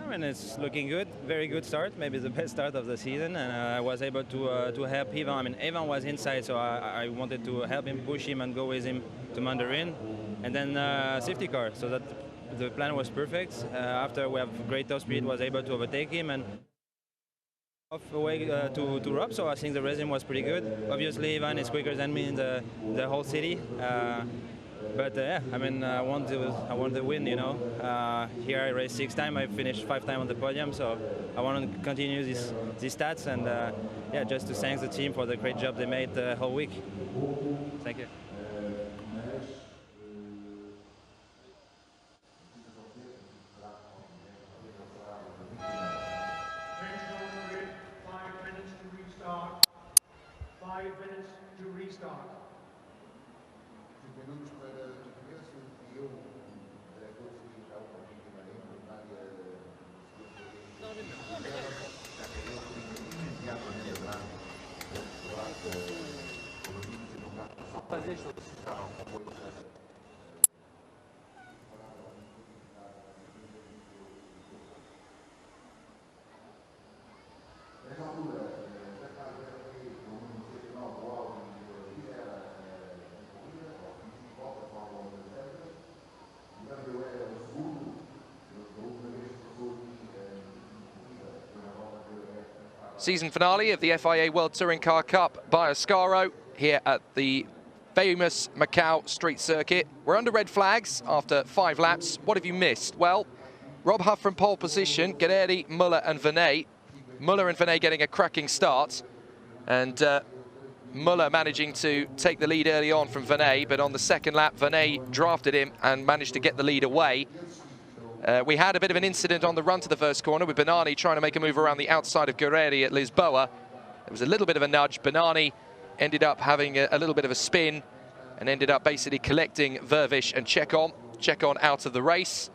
I mean, it's looking good. Very good start. Maybe the best start of the season, and I was able to help Ivan. I mean, Ivan was inside, so I wanted to help him, push him, and go with him to Mandarin, and then safety car. So that the plan was perfect. After we have great top speed, was able to overtake him and off away to Rob, so I think the rhythm was pretty good. Obviously, Ivan is quicker than me in the whole city, but yeah, I mean, I want the win, you know. Here I raced 6 times, I finished 5 times on the podium, so I want to continue these stats, and yeah, just to thank the team for the great job they made the whole week. Thank you. Season finale of the FIA World Touring Car Cup by Ascaro here at the famous Macau street circuit. We're under red flags after 5 laps. What have you missed? Well, Rob Huff from pole position, Guerrieri, Muller and Vernet. Muller and Vernet getting a cracking start. And Muller managing to take the lead early on from Vernet, but on the second lap, Vernet drafted him and managed to get the lead away. We had a bit of an incident on the run to the first corner with Bernani trying to make a move around the outside of Guerrieri at Lisboa. There was a little bit of a nudge. Bernani ended up having a little bit of a spin and ended up basically collecting Vervish and Chekon. Chekon out of the race.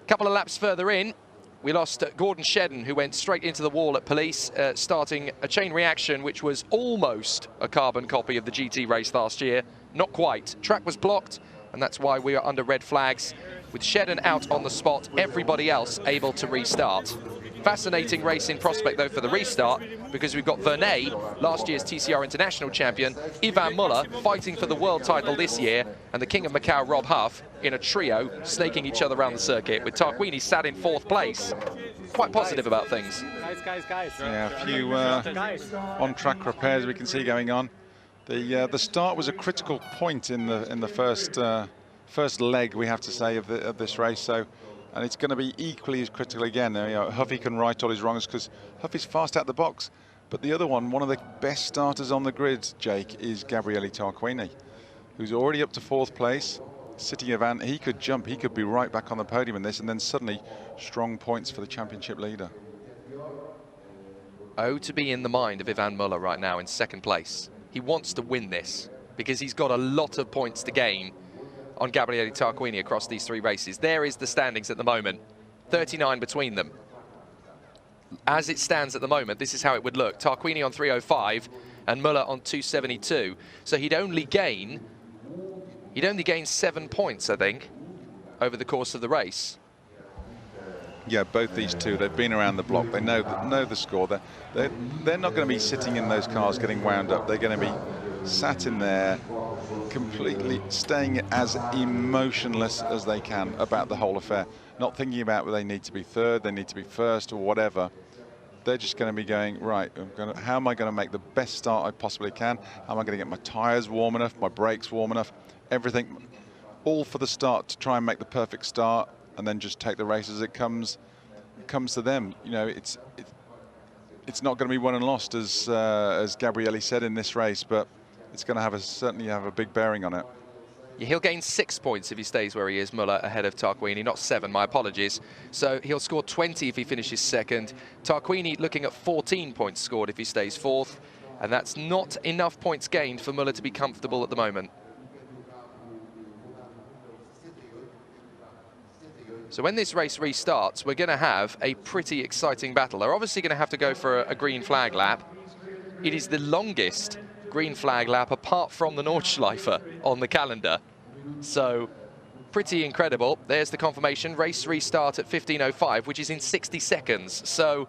A couple of laps further in, we lost Gordon Shedden, who went straight into the wall at police, starting a chain reaction which was almost a carbon copy of the GT race last year. Not quite. Track was blocked, and that's why we are under red flags. With Shedden out on the spot, everybody else able to restart. Fascinating racing prospect, though, for the restart, because we've got Vernet, last year's TCR International champion, Ivan Muller, fighting for the world title this year, and the King of Macau, Rob Huff, in a trio, snaking each other around the circuit, with Tarquini sat in 4th place. Quite positive about things. Guys. Yeah, a few on-track repairs we can see going on. The start was a critical point in the first leg, we have to say, of this race. So, and it's going to be equally as critical again. Huffy can right all his wrongs because Huffy's fast out the box. But the other one of the best starters on the grid, Jake, is Gabriele Tarquini, who's already up to 4th place. Sitting event, he could jump, he could be right back on the podium in this, and then suddenly strong points for the championship leader. Oh, to be in the mind of Ivan Muller right now in 2nd place. He wants to win this because he's got a lot of points to gain on Gabriele Tarquini across these 3 races. There is the standings at the moment, 39 between them. As it stands at the moment, this is how it would look. Tarquini on 305 and Muller on 272. So he'd only gain 7 points, I think, over the course of the race. Yeah, both these two, they've been around the block. They know the score. They're not going to be sitting in those cars getting wound up. They're going to be sat in there completely staying as emotionless as they can about the whole affair, not thinking about whether they need to be 3rd, they need to be 1st or whatever. They're just going to be going, right, how am I going to make the best start I possibly can? How am I going to get my tyres warm enough, my brakes warm enough, everything, all for the start to try and make the perfect start, and then just take the race as it comes to them. You know, it's not going to be won and lost, as Gabriele said in this race, but it's going to certainly have a big bearing on it. Yeah, he'll gain 6 points if he stays where he is, Muller, ahead of Tarquini, not 7, my apologies. So he'll score 20 if he finishes 2nd. Tarquini looking at 14 points scored if he stays 4th, and that's not enough points gained for Muller to be comfortable at the moment. So when this race restarts, we're going to have a pretty exciting battle. They're obviously going to have to go for a green flag lap. It is the longest green flag lap apart from the Nordschleife on the calendar. So pretty incredible. There's the confirmation. Race restart at 15:05, which is in 60 seconds. So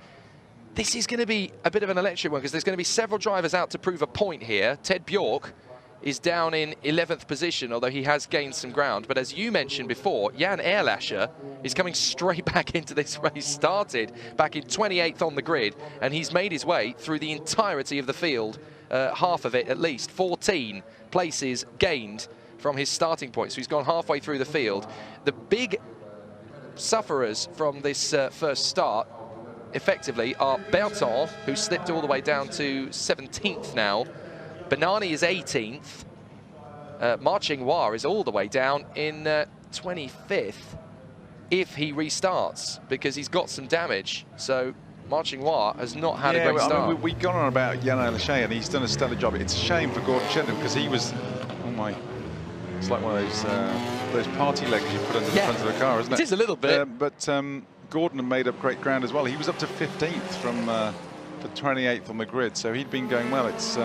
this is going to be a bit of an electric one because there's going to be several drivers out to prove a point here. Ted Bjork is down in 11th position, although he has gained some ground. But as you mentioned before, Jan Erlascher is coming straight back into this race, started back in 28th on the grid, and he's made his way through the entirety of the field, half of it at least. 14 places gained from his starting point, so he's gone halfway through the field. The big sufferers from this first start, effectively, are Berton, who slipped all the way down to 17th now. Bernani is 18th. Marching-War is all the way down in 25th if he restarts, because he's got some damage. So Marching-War has not had a great start. I mean, we've gone on about Jan Erlascher, and he's done a stellar job. It's a shame for Gordon Shedden because he was, oh my, it's like one of those party legs you put under the front of the car, isn't it? It is a little bit. But Gordon made up great ground as well. He was up to 15th but 28th on the grid, so he'd been going well. It's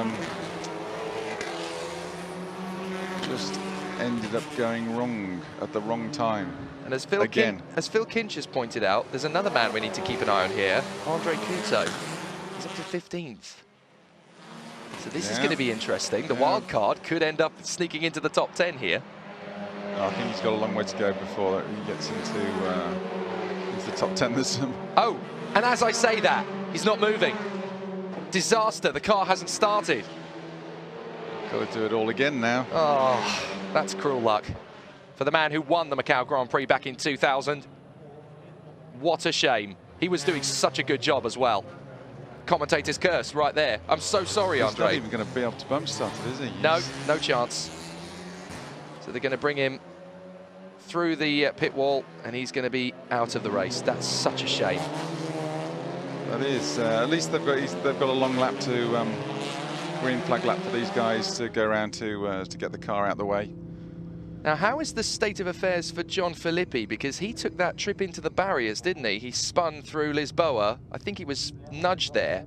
just ended up going wrong at the wrong time. And as Phil Kinch has pointed out, there's another man we need to keep an eye on here, Andre Couto. He's up to 15th. So this is going to be interesting. The wild card could end up sneaking into the top 10 here. I think he's got a long way to go before he gets into the top 10. There's some... Oh, and as I say that, he's not moving. Disaster, the car hasn't started. Got to do it all again now. Oh, that's cruel luck. For the man who won the Macau Grand Prix back in 2000. What a shame. He was doing such a good job as well. Commentator's curse right there. I'm so sorry, Andre. He's not even going to be able to bump start it, is he? No, no chance. So they're going to bring him through the pit wall, and he's going to be out of the race. That's such a shame. That is. At least they've got a long lap to green flag lap for these guys to go around to get the car out of the way. Now, how is the state of affairs for John Filippi? Because he took that trip into the barriers, didn't he? He spun through Lisboa. I think he was nudged there.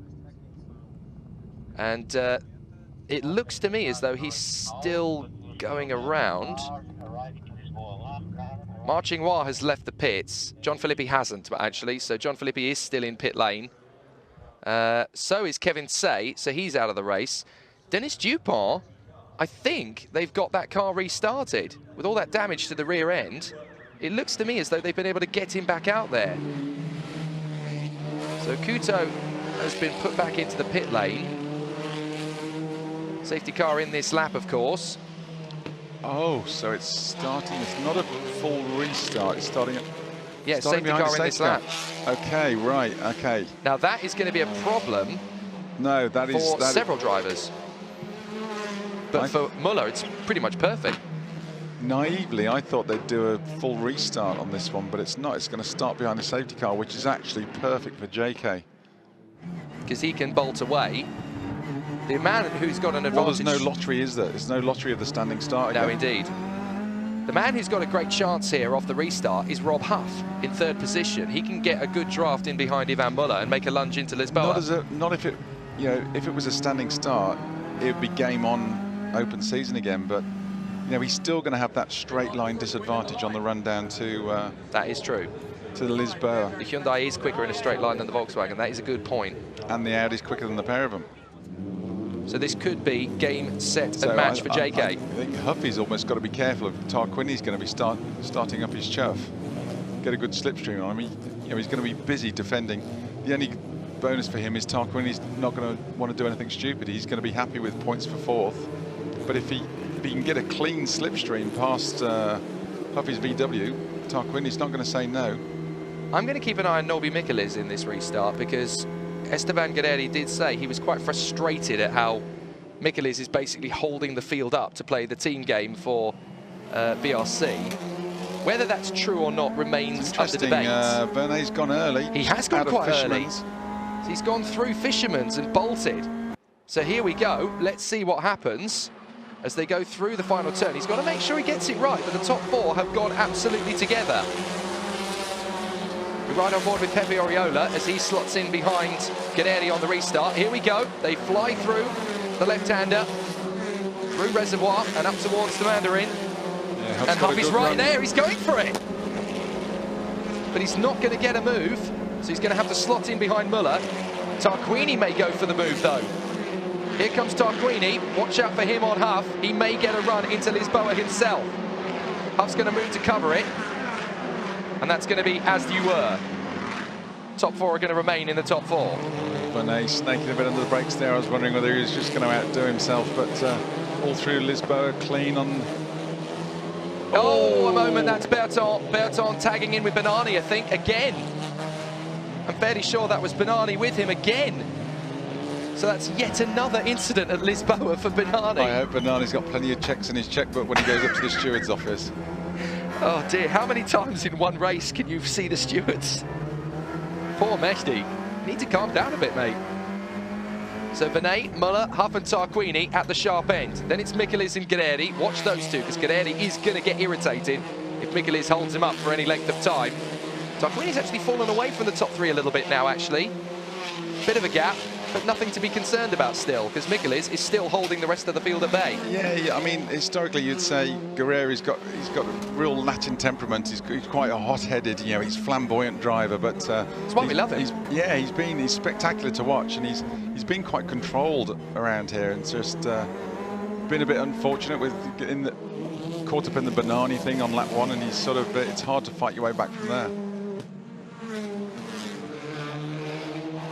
And it looks to me as though he's still going around. Marching Noir has left the pits. John Filippi hasn't, actually. So John Filippi is still in pit lane. So is Kevin Say. So he's out of the race. Dennis Dupont, I think they've got that car restarted. With all that damage to the rear end, it looks to me as though they've been able to get him back out there. So Couto has been put back into the pit lane. Safety car in this lap, of course. Oh, so it's starting. It's not a full restart. It's starting at... Yeah, safety car in this lap. Okay, right, okay. Now that is going to be a problem. No, that is... For several drivers. But for Muller, it's pretty much perfect. Naively, I thought they'd do a full restart on this one, but it's not. It's going to start behind the safety car, which is actually perfect for JK. Because he can bolt away. The man who's got an advantage... Well, there's no lottery, is there? There's no lottery of the standing start again. No, indeed. The man who's got a great chance here off the restart is Rob Huff in third position. He can get a good draft in behind Ivan Muller and make a lunge into Lisboa. Not if it, you know, if it was a standing start, it would be game on, open season again. But you know, he's still going to have that straight line disadvantage on the run down to. That is true. To Lisboa. The Hyundai is quicker in a straight line than the Volkswagen. That is a good point. And the Audi's quicker than the pair of them. So this could be game, set, and match for JK. I think Huffy's almost got to be careful of Tarquini's going to be starting up his chuff. Get a good slipstream on him. You know, he's going to be busy defending. The only bonus for him is Tarquini's not going to want to do anything stupid. He's going to be happy with points for fourth. But if he can get a clean slipstream past Huffy's VW, Tarquini's not going to say no. I'm going to keep an eye on Norby Michelis in this restart because Esteban Guerreri did say he was quite frustrated at how Michelis is basically holding the field up to play the team game for BRC. Whether that's true or not remains under debate. Vernet's gone early. He has gone quite early. So he's gone through Fisherman's and bolted. So here we go. Let's see what happens as they go through the final turn. He's got to make sure he gets it right, but the top four have gone absolutely together. We ride on board with Pepe Oriola as he slots in behind Guerreri on the restart. Here we go. They fly through the left-hander, through Reservoir and up towards the Mandarin. Yeah, and Huffy's right there. He's going for it. But he's not going to get a move, so he's going to have to slot in behind Muller. Tarquini may go for the move, though. Here comes Tarquini. Watch out for him on Huff. He may get a run into Lisboa himself. Huff's going to move to cover it. And that's going to be as you were. Top four are going to remain in the top four. Vernet snaking a bit under the brakes there. I was wondering whether he was just going to outdo himself, but all through Lisboa, clean on... Oh, a moment, that's Berton. Berton tagging in with Bernani, I think, again. I'm fairly sure that was Bernani with him again. So that's yet another incident at Lisboa for Bernani. I hope Bernani's got plenty of checks in his checkbook when he goes up to the steward's office. Oh dear, how many times in one race can you see the stewards? Poor Mehdi. You need to calm down a bit, mate. So Vernet, Muller, Huff and Tarquini at the sharp end. Then it's Michelis and Guerreri. Watch those two, because Guerreri is going to get irritated if Michelis holds him up for any length of time. Tarquini's actually fallen away from the top three a little bit now, actually. Bit of a gap. but nothing to be concerned about still, because Micheliz is still holding the rest of the field at bay. Yeah, I mean, historically you'd say Guerreri's got a real Latin temperament. He's quite a hot-headed, you know, he's flamboyant driver, but it's why we love him. He's spectacular to watch, and he's been quite controlled around here, and just been a bit unfortunate with caught up in the Bernani thing on lap 1, and he's sort of it's hard to fight your way back from there.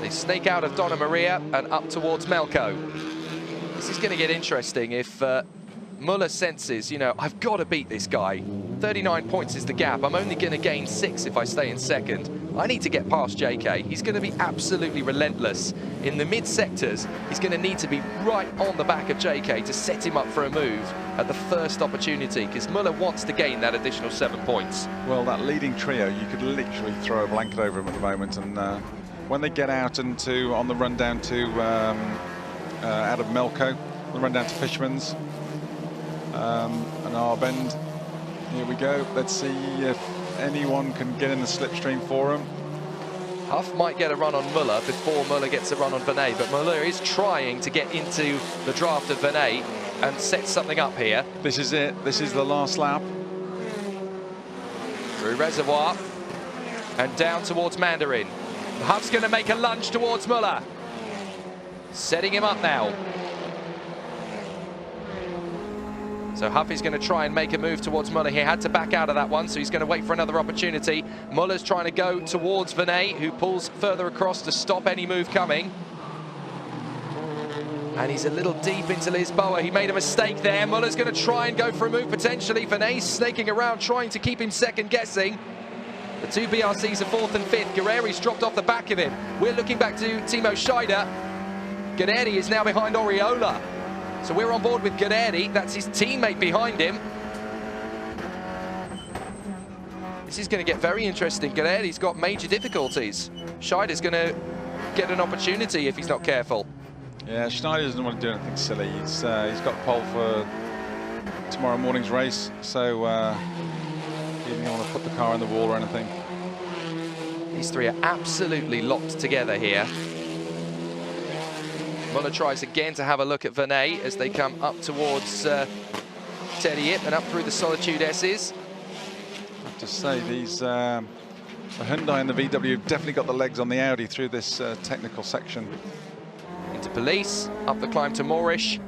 They snake out of Donna Maria and up towards Melco. This is going to get interesting if Muller senses, you know, I've got to beat this guy. 39 points is the gap. I'm only going to gain 6 if I stay in second. I need to get past JK. He's going to be absolutely relentless. In the mid-sectors, he's going to need to be right on the back of JK to set him up for a move at the first opportunity, because Muller wants to gain that additional 7 points. Well, that leading trio, you could literally throw a blanket over him at the moment, and when they get out into on the run down to out of Melco, the run down to Fishman's and Arbend. Here we go. Let's see if anyone can get in the slipstream for him. Huff might get a run on Muller before Muller gets a run on Vernet, but Muller is trying to get into the draft of Vernet and set something up here. This is it. This is the last lap. Through Reservoir and down towards Mandarin. Huff's going to make a lunge towards Muller. Setting him up now. So Huff is going to try and make a move towards Muller. He had to back out of that one, so he's going to wait for another opportunity. Muller's trying to go towards Vernet, who pulls further across to stop any move coming. And he's a little deep into Lisboa. He made a mistake there. Muller's going to try and go for a move potentially. Vernet's snaking around, trying to keep him second guessing. The two BRCs are 4th and 5th. Guerreri's dropped off the back of him. We're looking back to Timo Scheider. Guerreri is now behind Oriola. So we're on board with Guerreri. That's his teammate behind him. This is going to get very interesting. Guerreri's got major difficulties. Scheider's going to get an opportunity if he's not careful. Yeah, Schneider doesn't want to do anything silly. He's got pole for tomorrow morning's race, so he didn't want to put the car in the wall or anything. These three are absolutely locked together here. Muller tries again to have a look at Vernet as they come up towards Teddy Ip and up through the Solitude S's. I have to say, these the Hyundai and the VW have definitely got the legs on the Audi through this technical section. Into Police, up the climb to Moorish.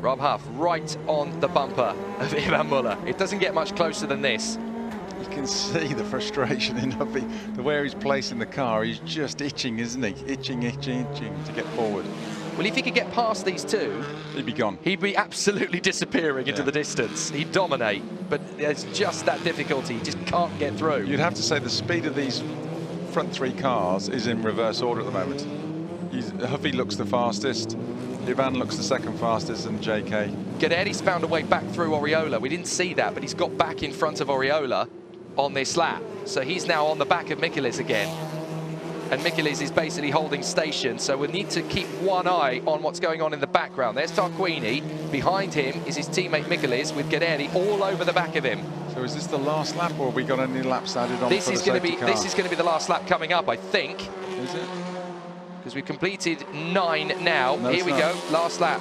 Rob Huff right on the bumper of Ivan Muller. It doesn't get much closer than this. You can see the frustration in Huffy, the way he's placing the car. He's just itching, isn't he? Itching to get forward. Well, if he could get past these two, he'd be gone. He'd be absolutely disappearing into the distance. He'd dominate, but there's just that difficulty. He just can't get through. You'd have to say the speed of these front three cars is in reverse order at the moment. Huffy looks the fastest, Ivan looks the second fastest, and JK. Guerreri's found a way back through Oriola. We didn't see that, but he's got back in front of Oriola on this lap. So he's now on the back of Micheliz again. And Micheliz is basically holding station, so we'll need to keep one eye on what's going on in the background. There's Tarquini. Behind him is his teammate Micheliz with Guerreri all over the back of him. So is this the last lap, or have we got any laps added on this for is the going to be car? This is going to be the last lap coming up, I think. Is it? Because we've completed 9 now. No, here we go, last lap.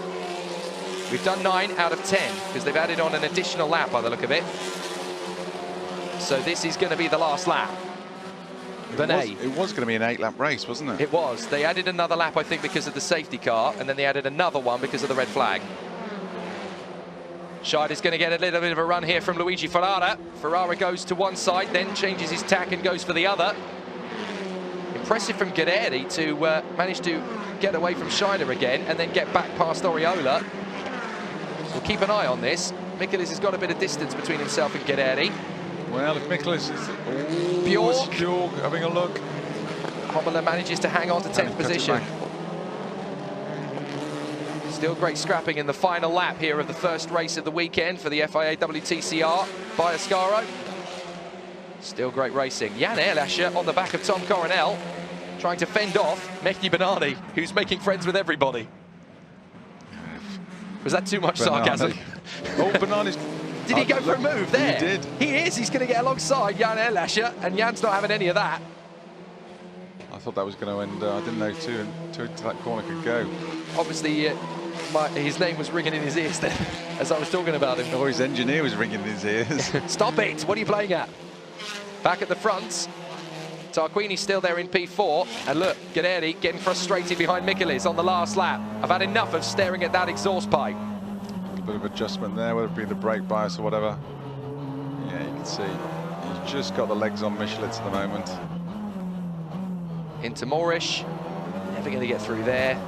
We've done 9 out of 10 because they've added on an additional lap by the look of it. So this is going to be the last lap. It was going to be an 8-lap race, wasn't it? It was. They added another lap, I think, because of the safety car, and then they added another one because of the red flag. Scheider's going to get a little bit of a run here from Luigi Ferrara. Ferrara goes to one side, then changes his tack and goes for the other. Impressive from Guerreri to manage to get away from Scheider again and then get back past Oriola. We'll keep an eye on this. Micheliz has got a bit of distance between himself and Guerreri. Well, if Micheliz is... Bjork having a look. Hommler manages to hang on to 10th position. Still great scrapping in the final lap here of the first race of the weekend for the FIA WTCR by Ascaro. Still great racing. Jan Erlascher on the back of Tom Coronel, trying to fend off Mehdi Benani, who's making friends with everybody. Was that too much sarcasm? Oh, Benani's... Did he go for a move there? He did. He is. He's going to get alongside Jan Erlascher, and Jan's not having any of that. I thought that was going to end. I didn't know two that corner could go. Obviously, his name was ringing in his ears then, as I was talking about him. Or his engineer was ringing in his ears. Stop it! What are you playing at? Back at the front. Tarquini's still there in P4. And look, Guerrieri getting frustrated behind Michelis on the last lap. I've had enough of staring at that exhaust pipe. A little bit of adjustment there, whether it be the brake bias or whatever. Yeah, you can see he's just got the legs on Michelitz at the moment. Into Moorish. Never going to get through there.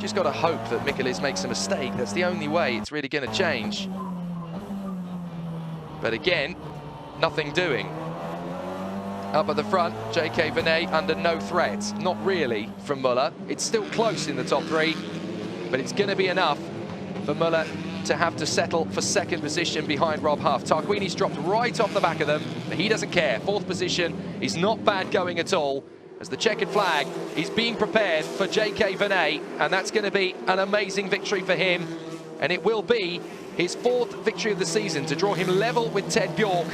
Just got to hope that Michelis makes a mistake. That's the only way it's really going to change. But again, nothing doing. Up at the front, J.K. Vinay under no threat. Not really from Muller. It's still close in the top three, but it's going to be enough for Muller to have to settle for second position behind Rob Huff. Tarquini's dropped right off the back of them, but he doesn't care. Fourth position is not bad going at all. As the checkered flag is being prepared for J.K. Vinay, and that's going to be an amazing victory for him. And it will be his fourth victory of the season to draw him level with Ted Bjork.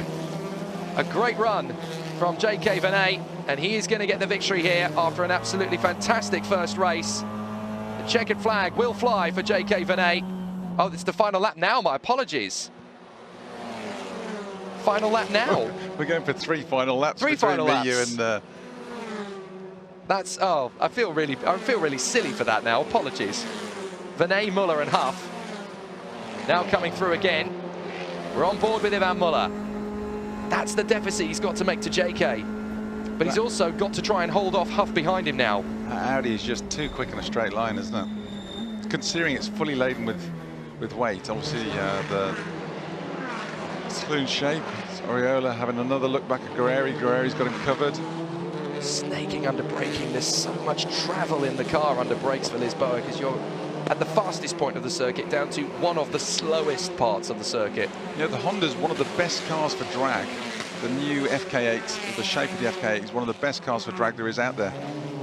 A great run from J.K. Vinay, and he is going to get the victory here after an absolutely fantastic first race. The checkered flag will fly for J.K. Vinay. Oh, it's the final lap now, my apologies. Final lap now. We're going for 3 final laps. Three final laps. You and, That's, oh, I feel really silly for that now, apologies. Vinay, Muller and Huff now coming through again. We're on board with Ivan Muller. That's the deficit he's got to make to JK. But he's also got to try and hold off Huff behind him now. Audi is just too quick in a straight line, isn't it? Considering it's fully laden with weight, obviously the saloon shape. Oriola having another look back at Guerrieri. Guerrieri's got him covered. Snaking under braking. There's so much travel in the car under brakes for Lisboa because you're at the fastest point of the circuit down to one of the slowest parts of the circuit. Yeah, the Honda's one of the best cars for drag. The new FK8, the shape of the FK8 is one of the best cars for drag there is out there.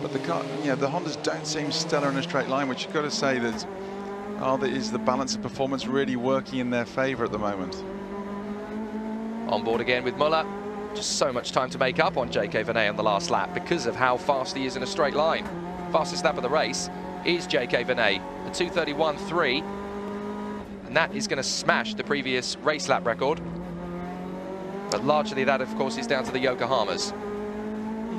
But the car, the Hondas don't seem stellar in a straight line, which you've got to say that is the balance of performance really working in their favour at the moment. On board again with Muller. Just so much time to make up on J.K. Vinay on the last lap because of how fast he is in a straight line. Fastest lap of the race is J.K. Vinay, the 2:31.3, and that is going to smash the previous race lap record. But largely that, of course, is down to the Yokohamas.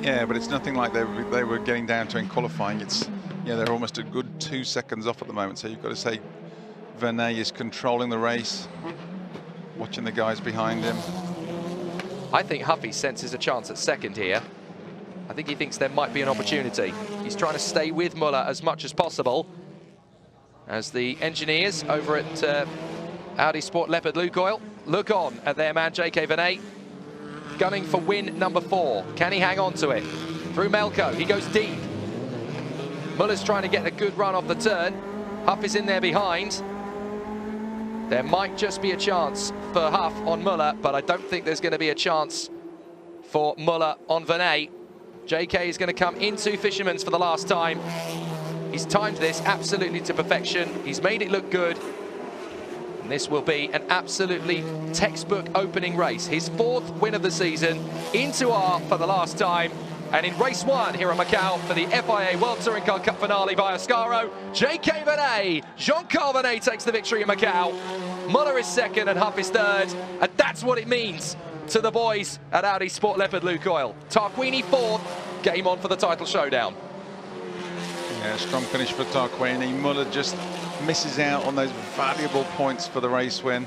Yeah, but it's nothing like they were getting down to in qualifying. It's they're almost a good 2 seconds off at the moment. So you've got to say Vinay is controlling the race, watching the guys behind him. I think Huffy senses a chance at second here. I think he thinks there might be an opportunity. He's trying to stay with Muller as much as possible. As the engineers over at Audi Sport Leopard Lukoil look on at their man J.K. Vinay, gunning for win number 4. Can he hang on to it? Through Melko, he goes deep. Muller's trying to get a good run off the turn. Huff is in there behind. There might just be a chance for Huff on Muller, but I don't think there's going to be a chance for Muller on Vinay. JK is going to come into Fisherman's for the last time. He's timed this absolutely to perfection. He's made it look good. And this will be an absolutely textbook opening race. His 4th win of the season into R for the last time. And in race 1 here at Macau for the FIA World Touring Car Cup finale via Scaro, J.K. Vinay, Jean-Carl Vinay takes the victory in Macau. Muller is 2nd and Huff is 3rd. And that's what it means to the boys at Audi Sport Leopard Lukoil. Tarquini 4th, game on for the title showdown. Yeah, strong finish for Tarquini. Muller just misses out on those valuable points for the race win,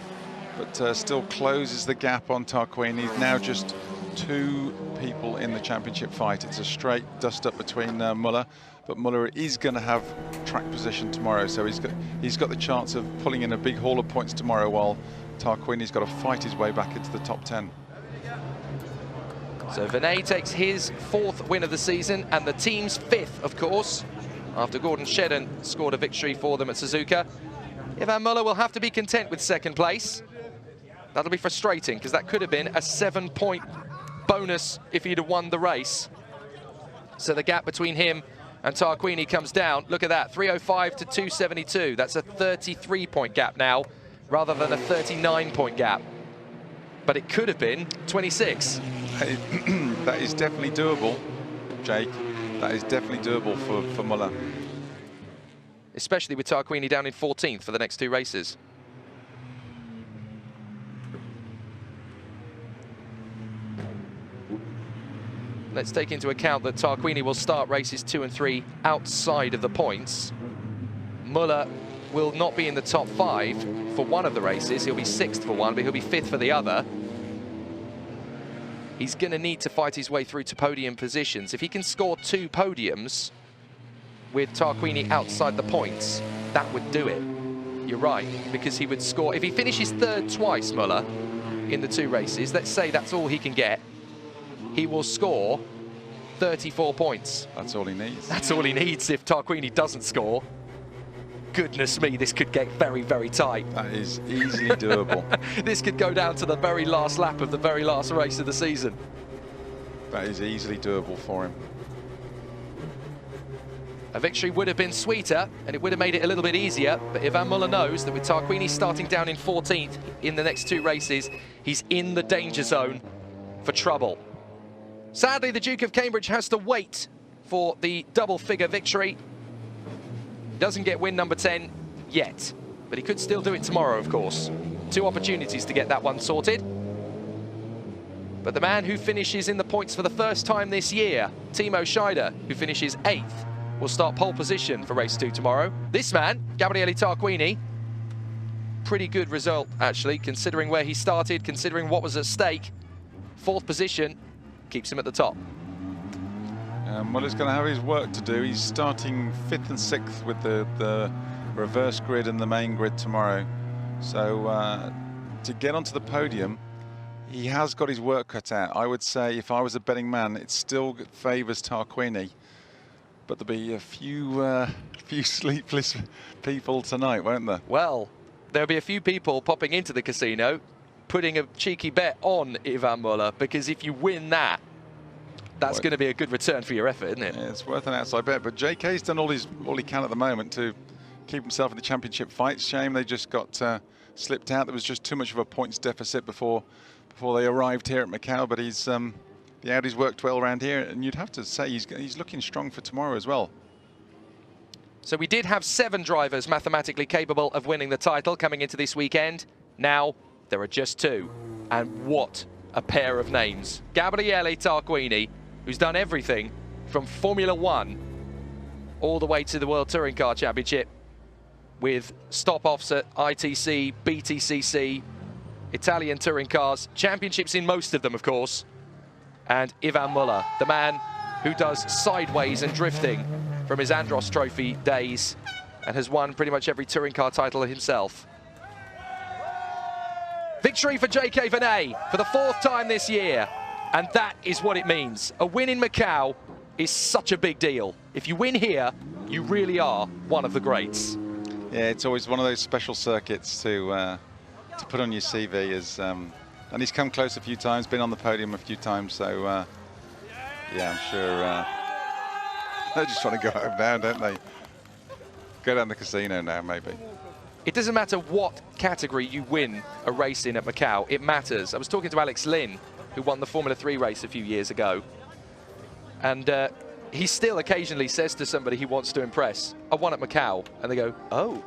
but still closes the gap on Tarquini. Now just 2 people in the championship fight. It's a straight dust-up between Muller, but Muller is going to have track position tomorrow, so he's got the chance of pulling in a big haul of points tomorrow, while Tarquini's got to fight his way back into the top 10. So Vinay takes his 4th win of the season, and the team's 5th, of course, after Gordon Shedden scored a victory for them at Suzuka. Ivan Muller will have to be content with 2nd place. That'll be frustrating, because that could have been a 7-point bonus if he'd have won the race. So the gap between him and Tarquini comes down. Look at that, 305 to 272. That's a 33-point gap now, rather than a 39-point gap. But it could have been 26. That is definitely doable, Jake. That is definitely doable for Muller. Especially with Tarquini down in 14th for the next 2 races. Let's take into account that Tarquini will start races 2 and 3 outside of the points. Muller will not be in the top 5 for one of the races. He'll be 6th for one, but he'll be 5th for the other. He's going to need to fight his way through to podium positions. If he can score 2 podiums with Tarquini outside the points, that would do it. You're right, because he would score... If he finishes 3rd twice, Muller, in the 2 races, let's say that's all he can get, he will score 34 points. That's all he needs. That's all he needs if Tarquini doesn't score. Goodness me, this could get very, very tight. That is easily doable. This could go down to the very last lap of the very last race of the season. That is easily doable for him. A victory would have been sweeter, and it would have made it a little bit easier, but Ivan Muller knows that with Tarquini starting down in 14th in the next 2 races, he's in the danger zone for trouble. Sadly, the Duke of Cambridge has to wait for the double-figure victory. Doesn't get win number 10 yet, but he could still do it tomorrow, of course. 2 opportunities to get that one sorted. But the man who finishes in the points for the first time this year, Timo Scheider, who finishes 8th, will start pole position for race 2 tomorrow. This man, Gabriele Tarquini, pretty good result, actually, considering where he started, considering what was at stake. 4th position keeps him at the top. Muller's going to have his work to do. He's starting 5th and 6th with the reverse grid and the main grid tomorrow. So to get onto the podium, he has got his work cut out. I would say if I was a betting man, it still favours Tarquini. But there'll be a few sleepless people tonight, won't there? Well, there'll be a few people popping into the casino, putting a cheeky bet on Ivan Muller, because if you win that, that's going to be a good return for your effort, isn't it? Yeah, it's worth an outside bet. But JK's done all he can at the moment to keep himself in the championship fights. Shame they just got slipped out. There was just too much of a points deficit before they arrived here at Macau. But he's the Audi's worked well around here, and you'd have to say he's looking strong for tomorrow as well. So we did have 7 drivers mathematically capable of winning the title coming into this weekend. Now there are just 2, and what a pair of names. Gabriele Tarquini, who's done everything from Formula 1 all the way to the World Touring Car Championship with stop-offs at ITC, BTCC, Italian touring cars, championships in most of them, of course. And Ivan Muller, the man who does sideways and drifting from his Andros Trophy days and has won pretty much every touring car title himself. Victory for JK Vinay for the 4th time this year. And that is what it means. A win in Macau is such a big deal. If you win here, you really are one of the greats. Yeah, it's always one of those special circuits to put on your CV. And he's come close a few times, been on the podium a few times. So, yeah, I'm sure they just want to go home now, don't they? Go down the casino now, maybe. It doesn't matter what category you win a race in at Macau. It matters. I was talking to Alex Lynn, who won the Formula 3 race a few years ago. And he still occasionally says to somebody he wants to impress, I won at Macau. And they go, oh.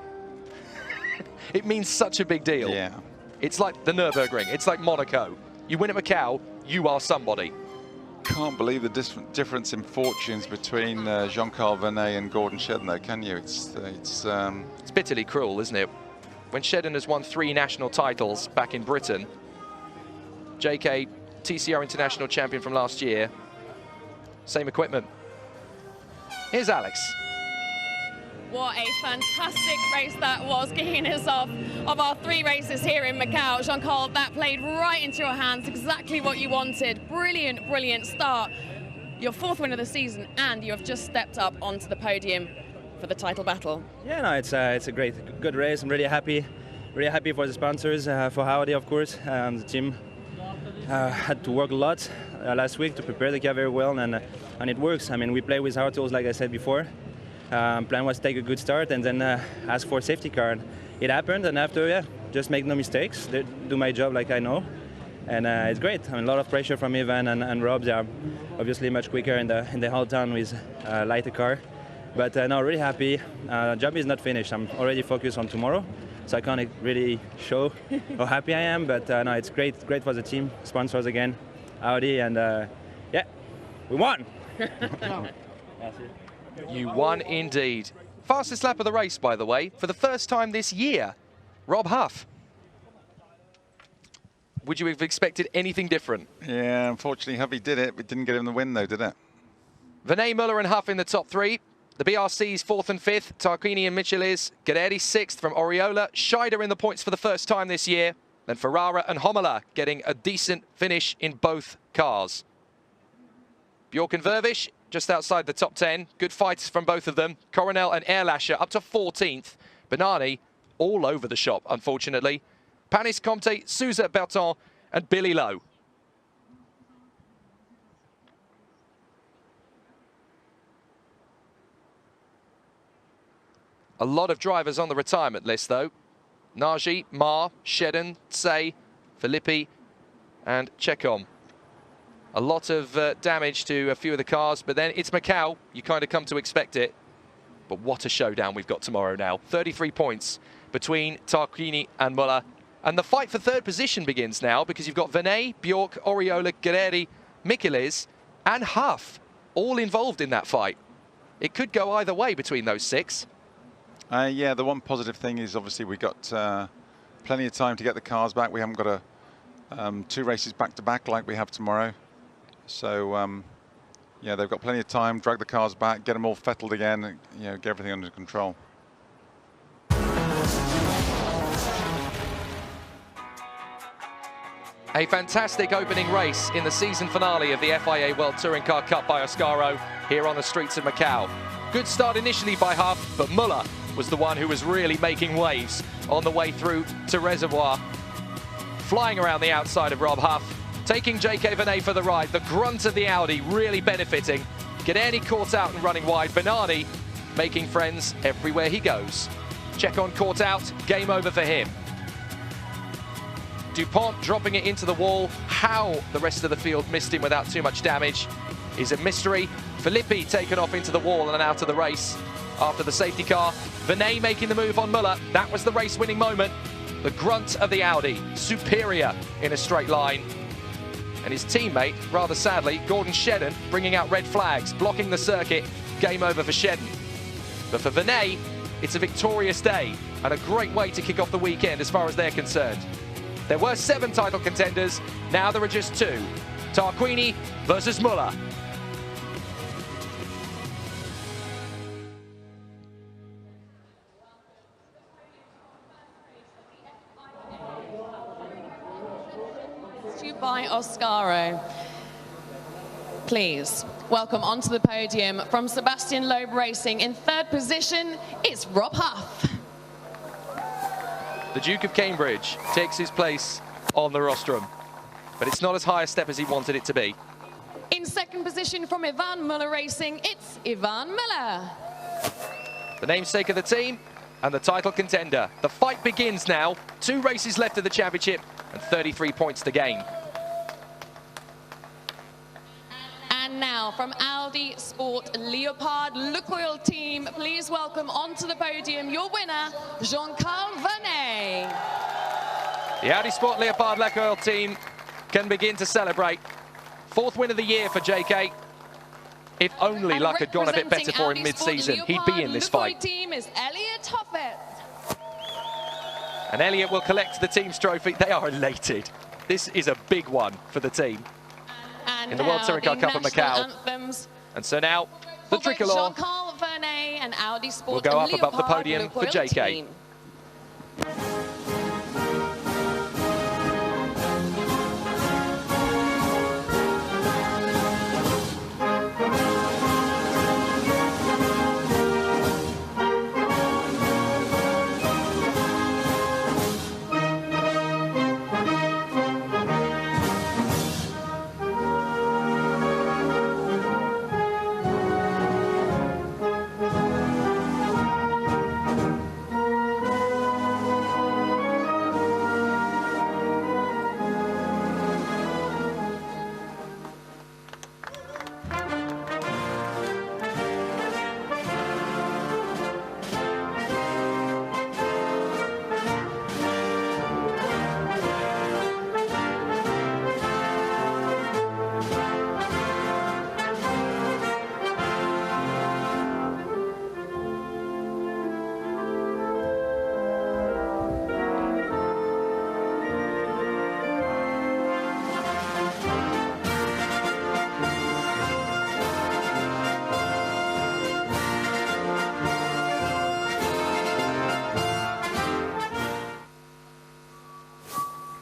It means such a big deal. Yeah. It's like the Nürburgring. It's like Monaco. You win at Macau, you are somebody. Can't believe the difference in fortunes between Jean-Carl Vernet and Gordon Shedden, though, can you? It's bitterly cruel, isn't it? When Shedden has won 3 national titles back in Britain, JK, TCR International Champion from last year, same equipment. Here's Alex. What a fantastic race that was, kicking us off of our 3 races here in Macau. Jean-Carl, that played right into your hands, exactly what you wanted. Brilliant, brilliant start. Your 4th win of the season, and you have just stepped up onto the podium for the title battle. Yeah, no, it's a good race. I'm really happy for the sponsors, for Audi, of course. The team had to work a lot last week to prepare the car very well, and it works. I mean, we play with our tools, like I said before. Plan was to take a good start and then ask for a safety car. It happened, and after, yeah, just make no mistakes, do my job like I know, And it's great. I mean, a lot of pressure from Ivan and Rob. They are obviously much quicker in the whole town with lighter car. But no, really happy. Job is not finished. I'm already focused on tomorrow, so I can't really show how happy I am. But no, it's great. Great for the team, sponsors again, Audi, and yeah, we won. You won indeed. Fastest lap of the race, by the way, for the first time this year, Rob Huff. Would you have expected anything different? Yeah, unfortunately, Huffy did it. It didn't get him the win, though, did it? Venet, Muller and Huff in the top three. The BRC's 4th and 5th. Tarquini and Michelis. Guerrieri 6th from Oriola. Scheider in the points for the first time this year. Then Ferrara and Hommela getting a decent finish in both cars. Bjork and Vervish just outside the top 10. Good fights from both of them. Coronel and Erlascher up to 14th. Benani all over the shop, unfortunately. Panis, Comte, Souza, Berton and Billy Lowe. A lot of drivers on the retirement list, though. Nagy, Mar, Shedden, Tsay, Filippi and Checom. A lot of damage to a few of the cars, but then it's Macau. You kind of come to expect it. But what a showdown we've got tomorrow now. 33 points between Tarquini and Muller. And the fight for third position begins now because you've got Venet, Bjork, Oriola, Guerrieri, Michelis and Huff all involved in that fight. It could go either way between those 6. Yeah, the one positive thing is obviously we got plenty of time to get the cars back. We haven't got 2 races back-to-back like we have tomorrow. So, yeah, they've got plenty of time, drag the cars back, get them all fettled again, and, you know, get everything under control. A fantastic opening race in the season finale of the FIA World Touring Car Cup by Oscaro here on the streets of Macau. Good start initially by Huff, but Muller was the one who was really making waves on the way through to Reservoir. Flying around the outside of Rob Huff, taking JK Venet for the ride. The grunt of the Audi really benefiting. Guerrieri caught out and running wide. Benani making friends everywhere he goes. Checon caught out, game over for him. Dupont dropping it into the wall. How the rest of the field missed him without too much damage is a mystery. Filippi taken off into the wall and out of the race after the safety car. Venet making the move on Muller. That was the race-winning moment. The grunt of the Audi, superior in a straight line. And his teammate, rather sadly, Gordon Shedden, bringing out red flags, blocking the circuit. Game over for Shedden. But for Venet, it's a victorious day and a great way to kick off the weekend as far as they're concerned. There were 7 title contenders, now there are just 2. Tarquini versus Muller. By Oscaro. Please welcome onto the podium from Sebastian Loeb Racing. In 3rd position, it's Rob Huff. The Duke of Cambridge takes his place on the rostrum, but it's not as high a step as he wanted it to be. In 2nd position from Ivan Muller Racing, it's Ivan Muller. The namesake of the team and the title contender. The fight begins now. 2 races left of the championship and 33 points to gain. And now from Audi Sport Leopard Lukoil team, please welcome onto the podium your winner, Jean-Carl Venet. The Audi Sport Leopard Lukoil team can begin to celebrate. 4th win of the year for JK. If only And luck had gone a bit better for him Audi mid-season, Sport he'd be in this Lukoil fight. team is Elliot Hoffett. And Elliot will collect the team's trophy. They are elated. This is a big one for the team. And in the World Touring Car Cup of Macau. Anthems And so now, the tricolor Jean-Carl Venet and Audi Sport will go up above the Leopard podium for Lukoil JK. team.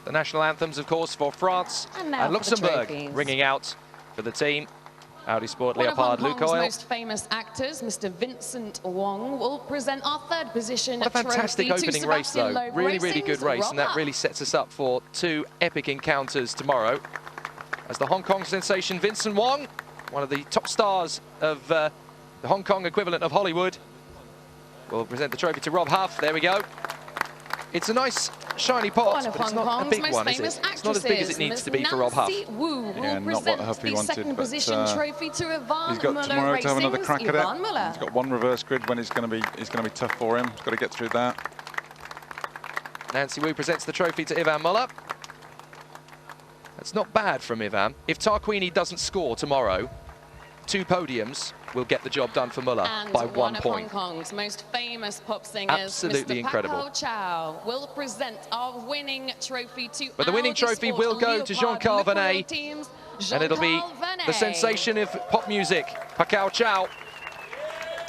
The national anthems, of course, for France And now and for the Luxembourg trophies. ringing out for the team. Audi Sport One of Leopard Hong Kong's Lukoil. most famous actors, Mr. Vincent Wong, will present our third position What a fantastic trophy to opening race, Sebastian though. Loeb Really, really Racing's good race, and that Rob really sets us up for two epic encounters tomorrow. As the Hong Kong sensation Vincent Wong, one of the top stars of the Hong Kong equivalent of Hollywood, will present the trophy to Rob Huff. There we go. It's a nice shiny pot, One of but it's Hong not a Kong's big most one, is famous it? It's not as big as it needs to be for Rob Huff. Nancy Wu will Yeah, not what present Huffy the wanted, second but, position trophy to Ivan He's got Muller tomorrow to have another Racing's crack at Ivan it. Muller. He's got one reverse grid when it's going to be tough for him. He's got to get through that. Nancy Wu presents the trophy to Ivan Muller. That's not bad from Ivan. If Tarquini doesn't score tomorrow, 2 podiums will get the job done for Muller And by one 1 of point. HongOng's most famous pop singers, Absolutely Mr. incredible. Paco Chow, will present our winning trophy to But the winning Audi trophy Sport will go to Leopard Jean-Carl Lukoil Venet, teams. and it'll be Jean-Carl Venet. the sensation of pop music, Paco Chow,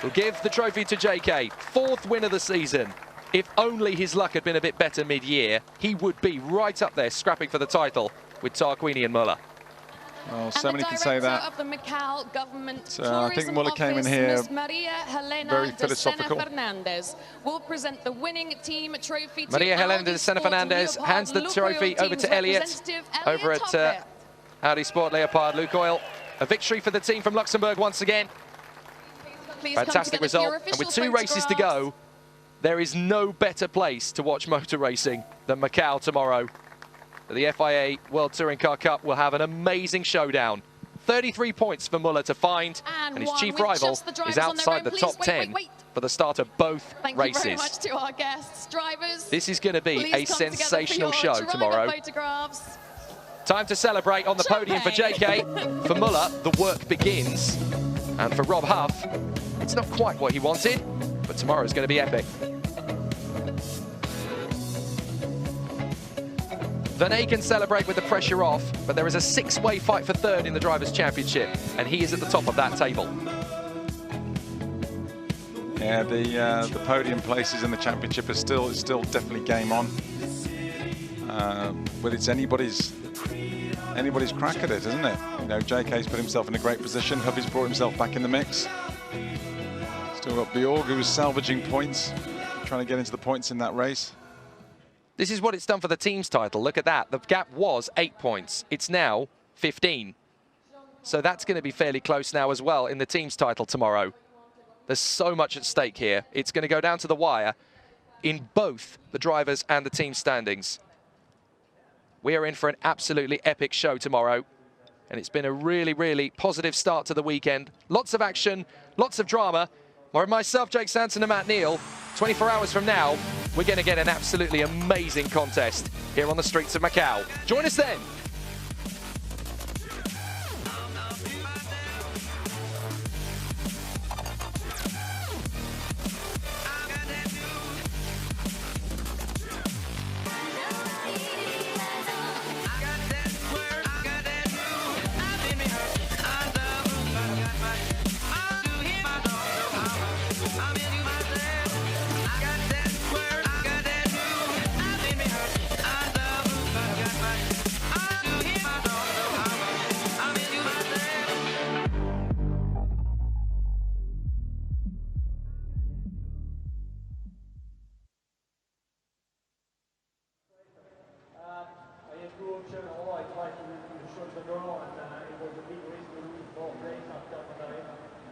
will give the trophy to JK. 4th win of the season. If only his luck had been a bit better mid-year, he would be right up there scrapping for the title with Tarquini and Muller. Well, so many can say that. Of the Macau government I think Muller came in here very philosophical. Fernandez will present the winning team trophy to Maria Helena Audi de Sena Sport Fernandez Leopard hands the Lukoil trophy over team's to Elliot representative, over Elliot at Toppett. Audi Sport Leopard Lukoil. A victory for the team from Luxembourg once again. Please come Fantastic together for your result. And with official 2 races to photographs. go, there is no better place to watch motor racing than Macau tomorrow. The FIA World Touring Car Cup will have an amazing showdown. 33 points for Muller to find, and his one chief with rival just the drivers is on their outside own. the Please top wait, 10 wait. for the start of both Thank you races. very much to our guests, drivers. This is going to be Please a come together for sensational your show driver tomorrow. Photographs. Time to celebrate on the podium for JK. For Muller, the work begins. And for Rob Huff, it's not quite what he wanted, but tomorrow's going to be epic. Venet can celebrate with the pressure off, but there is a 6-way fight for 3rd in the Drivers' Championship, and he is at the top of that table. Yeah, the podium places in the championship is still definitely game on. But it's anybody's crack at it, isn't it? You know, JK's put himself in a great position. Huffy's brought himself back in the mix. Still got Bjorg, who's salvaging points, trying to get into the points in that race. This is what it's done for the team's title. Look at that. The gap was 8 points. It's now 15. So that's going to be fairly close now as well in the team's title tomorrow. There's so much at stake here. It's going to go down to the wire in both the drivers and the team standings. We are in for an absolutely epic show tomorrow. And it's been a really, really positive start to the weekend. Lots of action, lots of drama. More of myself, Jake Sanson and Matt Neal. 24 hours from now, we're going to get an absolutely amazing contest here on the streets of Macau. Join us then.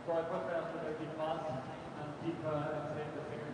So I put that to the keep fast and keep accelerating the